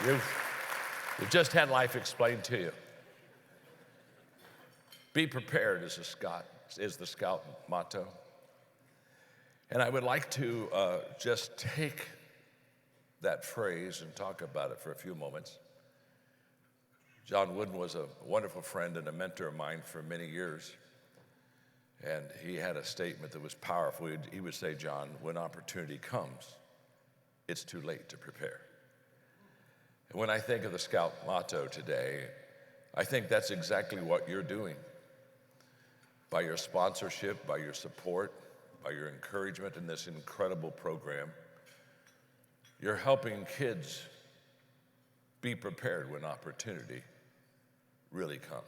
You've just had life explained to you. Be prepared is the Scout motto. And I would like to just take that phrase and talk about it for a few moments. John Wooden was a wonderful friend and a mentor of mine for many years. And he had a statement that was powerful. He would say, John, when opportunity comes, it's too late to prepare. And when I think of the Scout motto today, I think that's exactly what you're doing. By your sponsorship, by your support, by your encouragement in this incredible program, you're helping kids be prepared when opportunity really comes.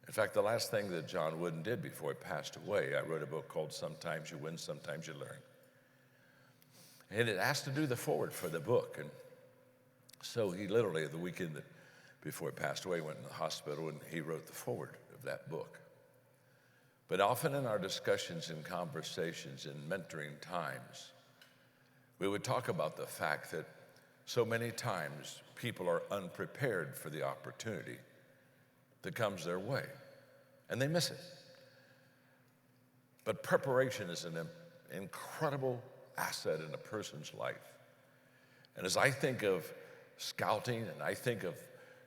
In fact, the last thing that John Wooden did before he passed away, I wrote a book called Sometimes You Win, Sometimes You Learn. And it asked to do the forward for the book. And so he literally, the weekend before he passed away, went in the hospital and he wrote the forward of that book. But often in our discussions and conversations and mentoring times, we would talk about the fact that so many times people are unprepared for the opportunity that comes their way, and they miss it. But preparation is an incredible asset in a person's life. And as I think of scouting, and I think of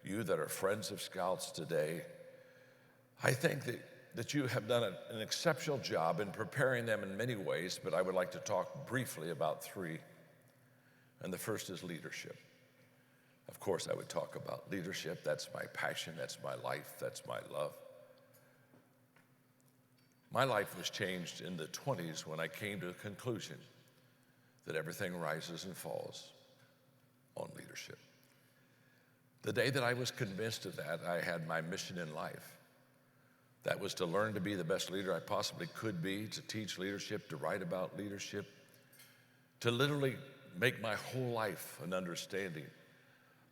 you that are friends of Scouts today, I think that you have done an exceptional job in preparing them in many ways, but I would like to talk briefly about three. And the first is leadership. Of course, I would talk about leadership. That's my passion, that's my life, that's my love. My life was changed in the 20s when I came to the conclusion that everything rises and falls on leadership. The day that I was convinced of that, I had my mission in life. That was to learn to be the best leader I possibly could be, to teach leadership, to write about leadership, to literally make my whole life an understanding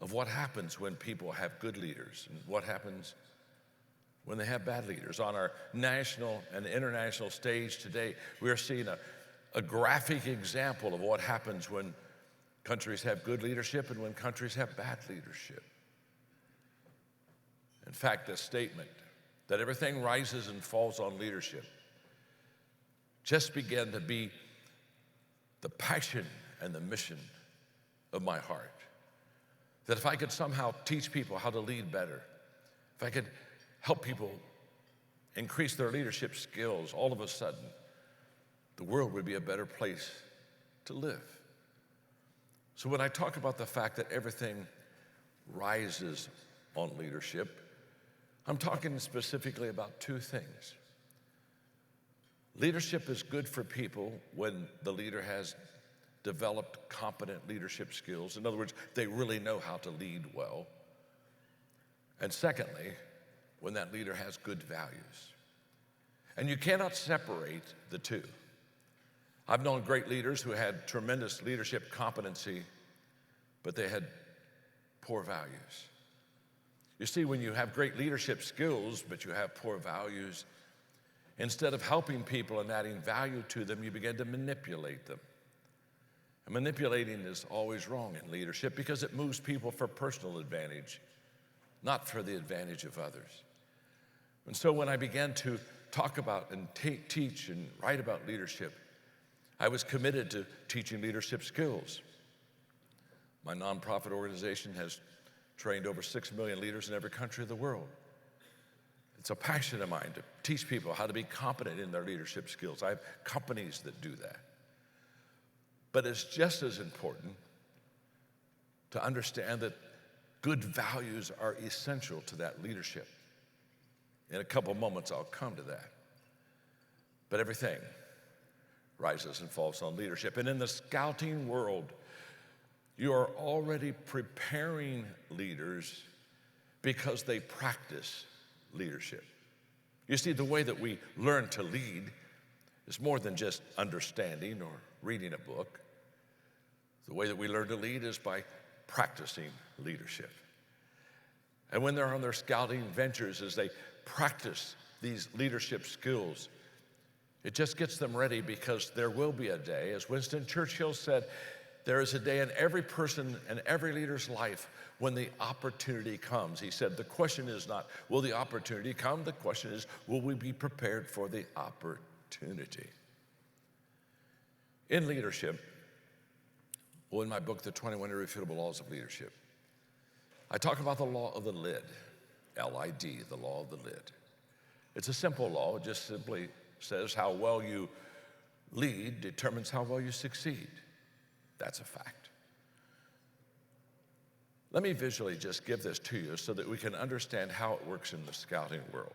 of what happens when people have good leaders and what happens when they have bad leaders. On our national and international stage today, we are seeing a graphic example of what happens when countries have good leadership and when countries have bad leadership. In fact, the statement that everything rises and falls on leadership just began to be the passion and the mission of my heart. That if I could somehow teach people how to lead better, if I could help people increase their leadership skills, all of a sudden, the world would be a better place to live. So when I talk about the fact that everything rises on leadership, I'm talking specifically about two things. Leadership is good for people when the leader has developed competent leadership skills. In other words, they really know how to lead well. And secondly, when that leader has good values. And you cannot separate the two. I've known great leaders who had tremendous leadership competency, but they had poor values. You see, when you have great leadership skills, but you have poor values, instead of helping people and adding value to them, you begin to manipulate them. And manipulating is always wrong in leadership because it moves people for personal advantage, not for the advantage of others. And so when I began to talk about and teach and write about leadership, I was committed to teaching leadership skills. My nonprofit organization has trained over 6 million leaders in every country of the world. It's a passion of mine to teach people how to be competent in their leadership skills. I have companies that do that. But it's just as important to understand that good values are essential to that leadership. In a couple moments, I'll come to that. But everything rises and falls on leadership. And in the scouting world, you are already preparing leaders because they practice leadership. You see, the way that we learn to lead is more than just understanding or reading a book. The way that we learn to lead is by practicing leadership. And when they're on their scouting ventures, as they practice these leadership skills, it just gets them ready because there will be a day, as Winston Churchill said, there is a day in every person and every leader's life when the opportunity comes. He said, the question is not, will the opportunity come? The question is, will we be prepared for the opportunity? In leadership, well, in my book, The 21 Irrefutable Laws of Leadership, I talk about the law of the lid, L-I-D, the law of the lid. It's a simple law. It just simply says how well you lead determines how well you succeed. That's a fact. Let me visually just give this to you so that we can understand how it works in the scouting world.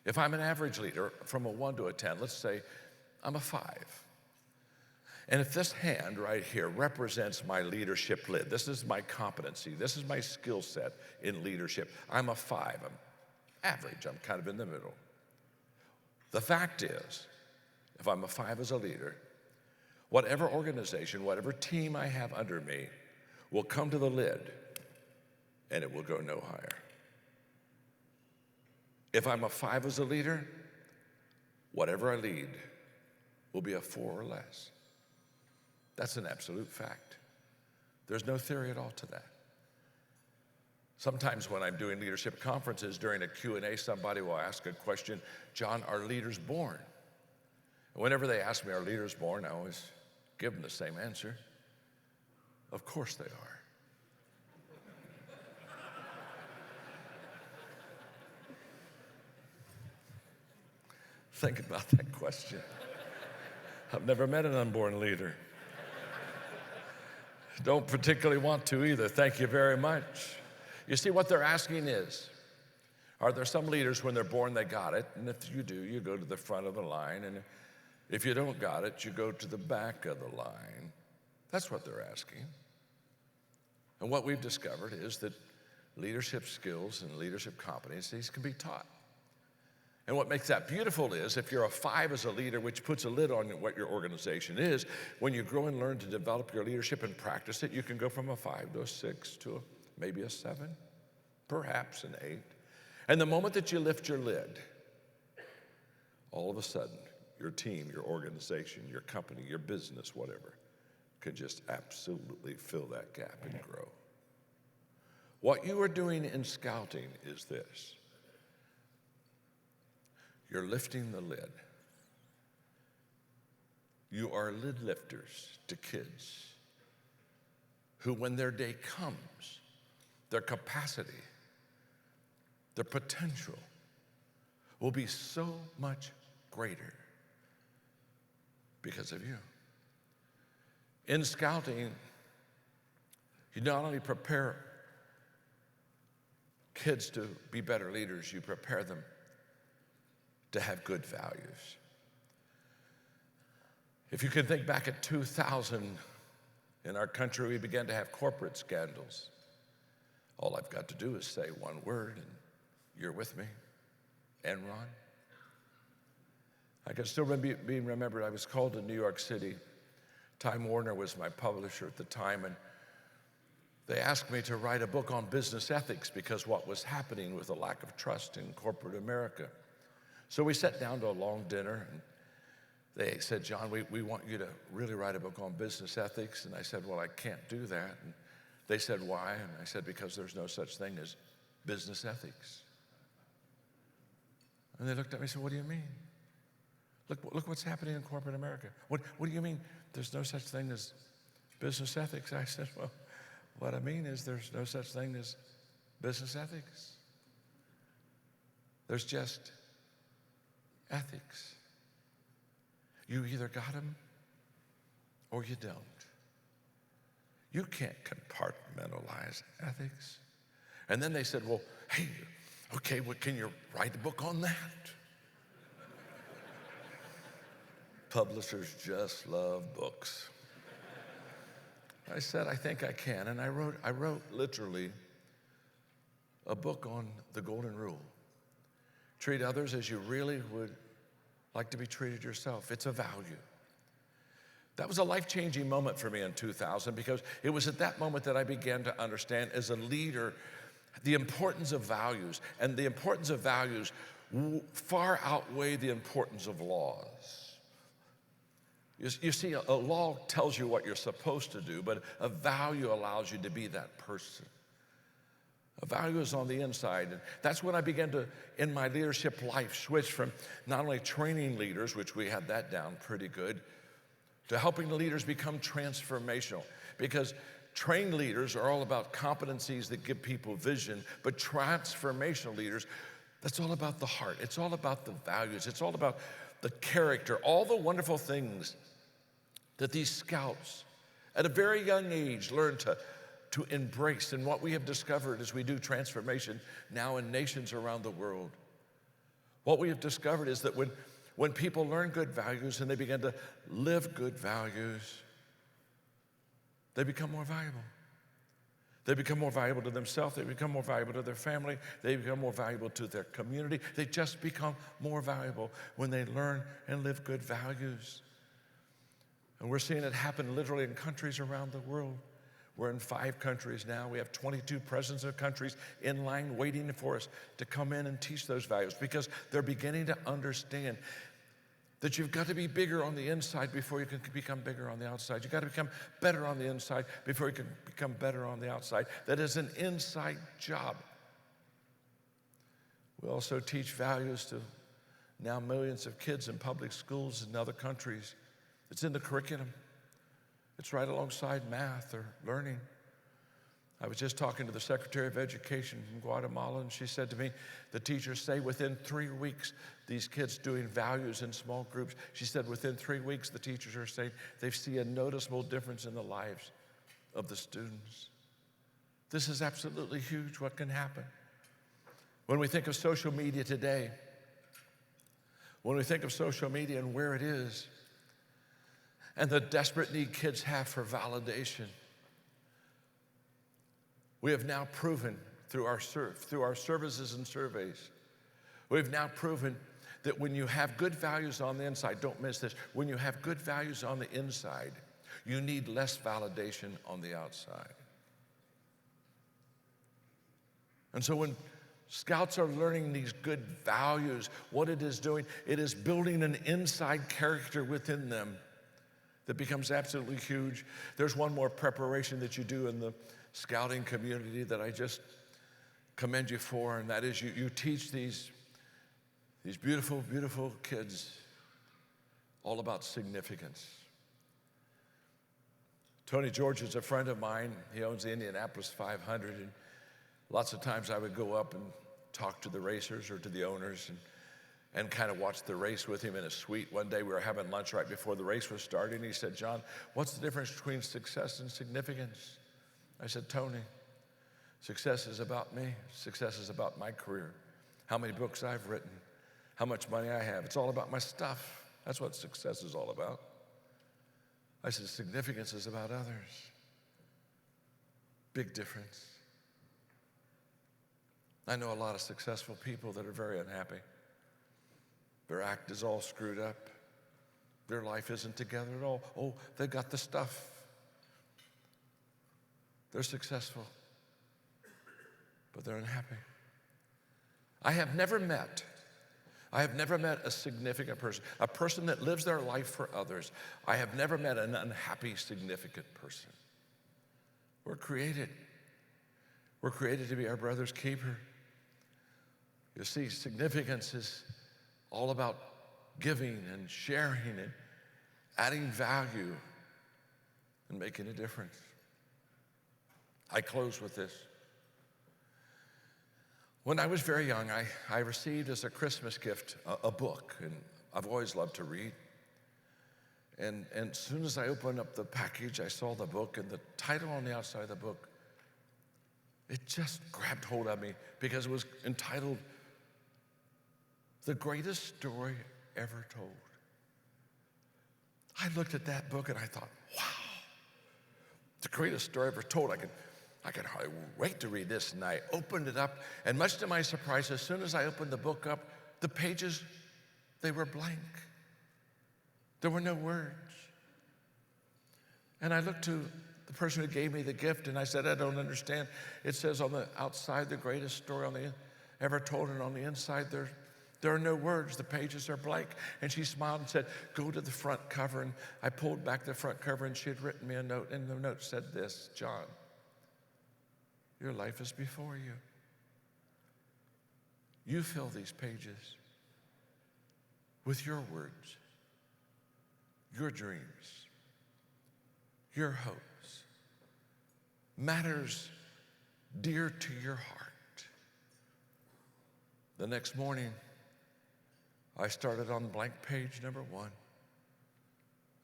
If I'm an average leader, from a 1 to a 10, let's say I'm a 5. And if this hand right here represents my leadership lid, this is my competency, this is my skill set in leadership, I'm a 5. I'm average, I'm kind of in the middle. The fact is, if I'm a 5 as a leader, whatever organization, whatever team I have under me will come to the lid and it will go no higher. If I'm a 5 as a leader, whatever I lead will be a 4 or less. That's an absolute fact. There's no theory at all to that. Sometimes when I'm doing leadership conferences during a Q&A, somebody will ask a question, John, are leaders born? And whenever they ask me, are leaders born, I always give them the same answer. Of course they are. Think about that question. I've never met an unborn leader. Don't particularly want to either. Thank you very much. You see, what they're asking is, are there some leaders when they're born, they got it, and if you do, you go to the front of the line, and if you don't got it, you go to the back of the line. That's what they're asking. And what we've discovered is that leadership skills and leadership competencies can be taught. And what makes that beautiful is if you're a 5 as a leader, which puts a lid on what your organization is, when you grow and learn to develop your leadership and practice it, you can go from a 5 to a 6 to maybe a 7, perhaps an 8. And the moment that you lift your lid, all of a sudden, your team, your organization, your company, your business, whatever, can just absolutely fill that gap and grow. What you are doing in scouting is this. You're lifting the lid. You are lid lifters to kids who, when their day comes, their capacity, their potential will be so much greater because of you. In scouting, you not only prepare kids to be better leaders, you prepare them to have good values. If you can think back at 2000, in our country, we began to have corporate scandals. All I've got to do is say one word, and you're with me, Enron. I can still being remembered, I was called to New York City. Time Warner was my publisher at the time, and they asked me to write a book on business ethics because what was happening with the lack of trust in corporate America. So we sat down to a long dinner, and they said, John, we want you to really write a book on business ethics. And I said, well, I can't do that. And they said, why? And I said, because there's no such thing as business ethics. And they looked at me and said, what do you mean? Look what's happening in corporate America. What do you mean there's no such thing as business ethics? I said, well, what I mean is there's no such thing as business ethics. There's just ethics. You either got them or you don't. You can't compartmentalize ethics. And then they said, well, hey, okay, well, can you write a book on that? Publishers just love books. I said, I think I can. And I wrote literally a book on the golden rule. Treat others as you really would like to be treated yourself. It's a value. That was a life-changing moment for me in 2000 because it was at that moment that I began to understand as a leader the importance of values, and the importance of values far outweigh the importance of laws. You see, a law tells you what you're supposed to do, but a value allows you to be that person. A value is on the inside. And that's when I began to, in my leadership life, switch from not only training leaders, which we had that down pretty good, to helping the leaders become transformational. Because trained leaders are all about competencies that give people vision, but transformational leaders, that's all about the heart. It's all about the values. It's all about the character, all the wonderful things that these scouts at a very young age learn to embrace. And what we have discovered as we do transformation now in nations around the world, what we have discovered is that when people learn good values and they begin to live good values, they become more valuable. They become more valuable to themselves. They become more valuable to their family. They become more valuable to their community. They just become more valuable when they learn and live good values. And we're seeing it happen literally in countries around the world. We're in 5 countries now. We have 22 presidents of countries in line waiting for us to come in and teach those values, because they're beginning to understand that you've got to be bigger on the inside before you can become bigger on the outside. You've got to become better on the inside before you can become better on the outside. That is an inside job. We also teach values to now millions of kids in public schools in other countries. It's in the curriculum. It's right alongside math or learning. I was just talking to the Secretary of Education from Guatemala, and she said to me, the teachers say within 3 weeks, these kids doing values in small groups, she said within 3 weeks, the teachers are saying they see a noticeable difference in the lives of the students. This is absolutely huge, what can happen. When we think of social media today, when we think of social media and where it is, and the desperate need kids have for validation, we have now proven through our services and surveys, we've now proven that when you have good values on the inside, don't miss this, when you have good values on the inside, you need less validation on the outside. And so when scouts are learning these good values, what it is doing, it is building an inside character within them that becomes absolutely huge. There's one more preparation that you do in the scouting community that I just commend you for, and that is you teach these beautiful, beautiful kids all about significance. Tony George is a friend of mine. He owns the Indianapolis 500, and lots of times I would go up and talk to the racers or to the owners and kind of watch the race with him in a suite. One day we were having lunch right before the race was starting, and he said, John, what's the difference between success and significance? I said, Tony, success is about me. Success is about my career, how many books I've written, how much money I have. It's all about my stuff. That's what success is all about. I said, significance is about others. Big difference. I know a lot of successful people that are very unhappy. Their act is all screwed up. Their life isn't together at all. Oh, they got the stuff. They're successful, but they're unhappy. I have never met a significant person, a person that lives their life for others. I have never met an unhappy, significant person. We're created to be our brother's keeper. You see, significance is all about giving and sharing and adding value and making a difference. I close with this. When I was very young, I received as a Christmas gift a book, and I've always loved to read. And as soon as I opened up the package, I saw the book, and the title on the outside of the book, it just grabbed hold of me because it was entitled, The Greatest Story Ever Told. I looked at that book and I thought, wow, the greatest story ever told. I could hardly wait to read this, and I opened it up, and much to my surprise, as soon as I opened the book up, the pages, they were blank. There were no words. And I looked to the person who gave me the gift, and I said, I don't understand. It says on the outside, the greatest story ever told, and on the inside, there are no words. The pages are blank. And she smiled and said, go to the front cover. And I pulled back the front cover, and she had written me a note, and the note said this, John, your life is before you. You fill these pages with your words, your dreams, your hopes, matters dear to your heart. The next morning, I started on blank page number 1,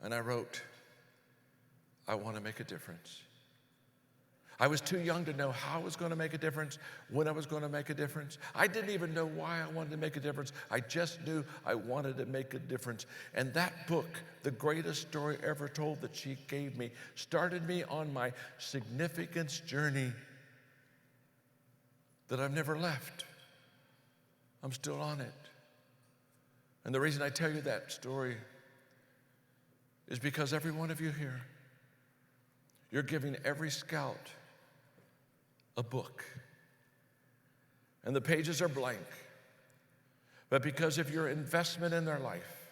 and I wrote, I want to make a difference. I was too young to know how I was going to make a difference, when I was going to make a difference. I didn't even know why I wanted to make a difference. I just knew I wanted to make a difference. And that book, The Greatest Story Ever Told, that she gave me, started me on my significance journey that I've never left. I'm still on it. And the reason I tell you that story is because every one of you here, you're giving every scout a book. And the pages are blank. But because of your investment in their life,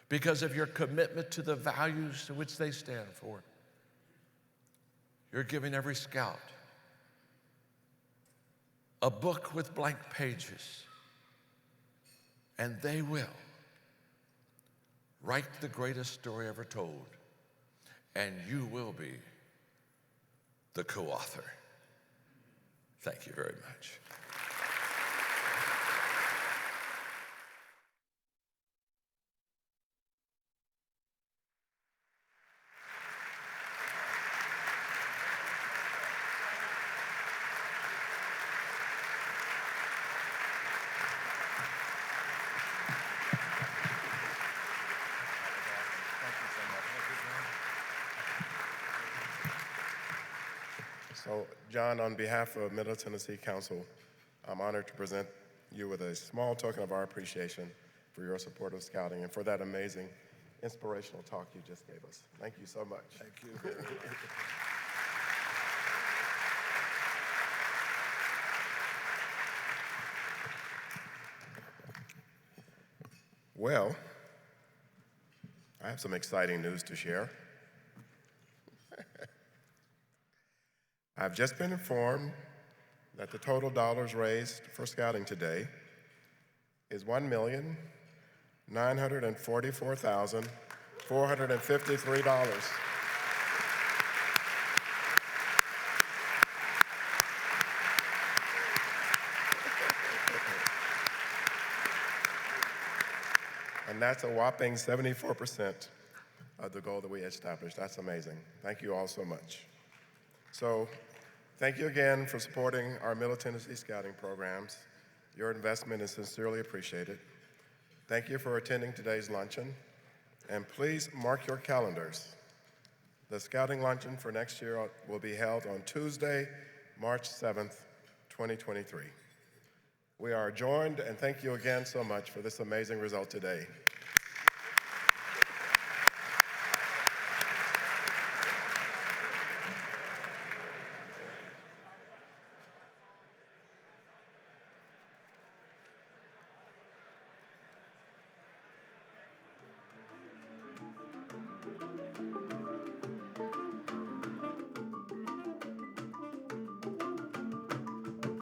because of your commitment to the values to which they stand for, you're giving every scout a book with blank pages. And they will write the greatest story ever told. And you will be the co-author. Thank you very much. So, John, on behalf of Middle Tennessee Council, I'm honored to present you with a small token of our appreciation for your support of Scouting and for that amazing, inspirational talk you just gave us. Thank you so much. Thank you. Well, I have some exciting news to share. I've just been informed that the total dollars raised for Scouting today is $1,944,453. And that's a whopping 74% of the goal that we established. That's amazing. Thank you all so much. So, thank you again for supporting our Middle Tennessee Scouting programs. Your investment is sincerely appreciated. Thank you for attending today's luncheon. And please mark your calendars. The Scouting Luncheon for next year will be held on Tuesday, March 7th, 2023. We are adjourned, and thank you again so much for this amazing result today.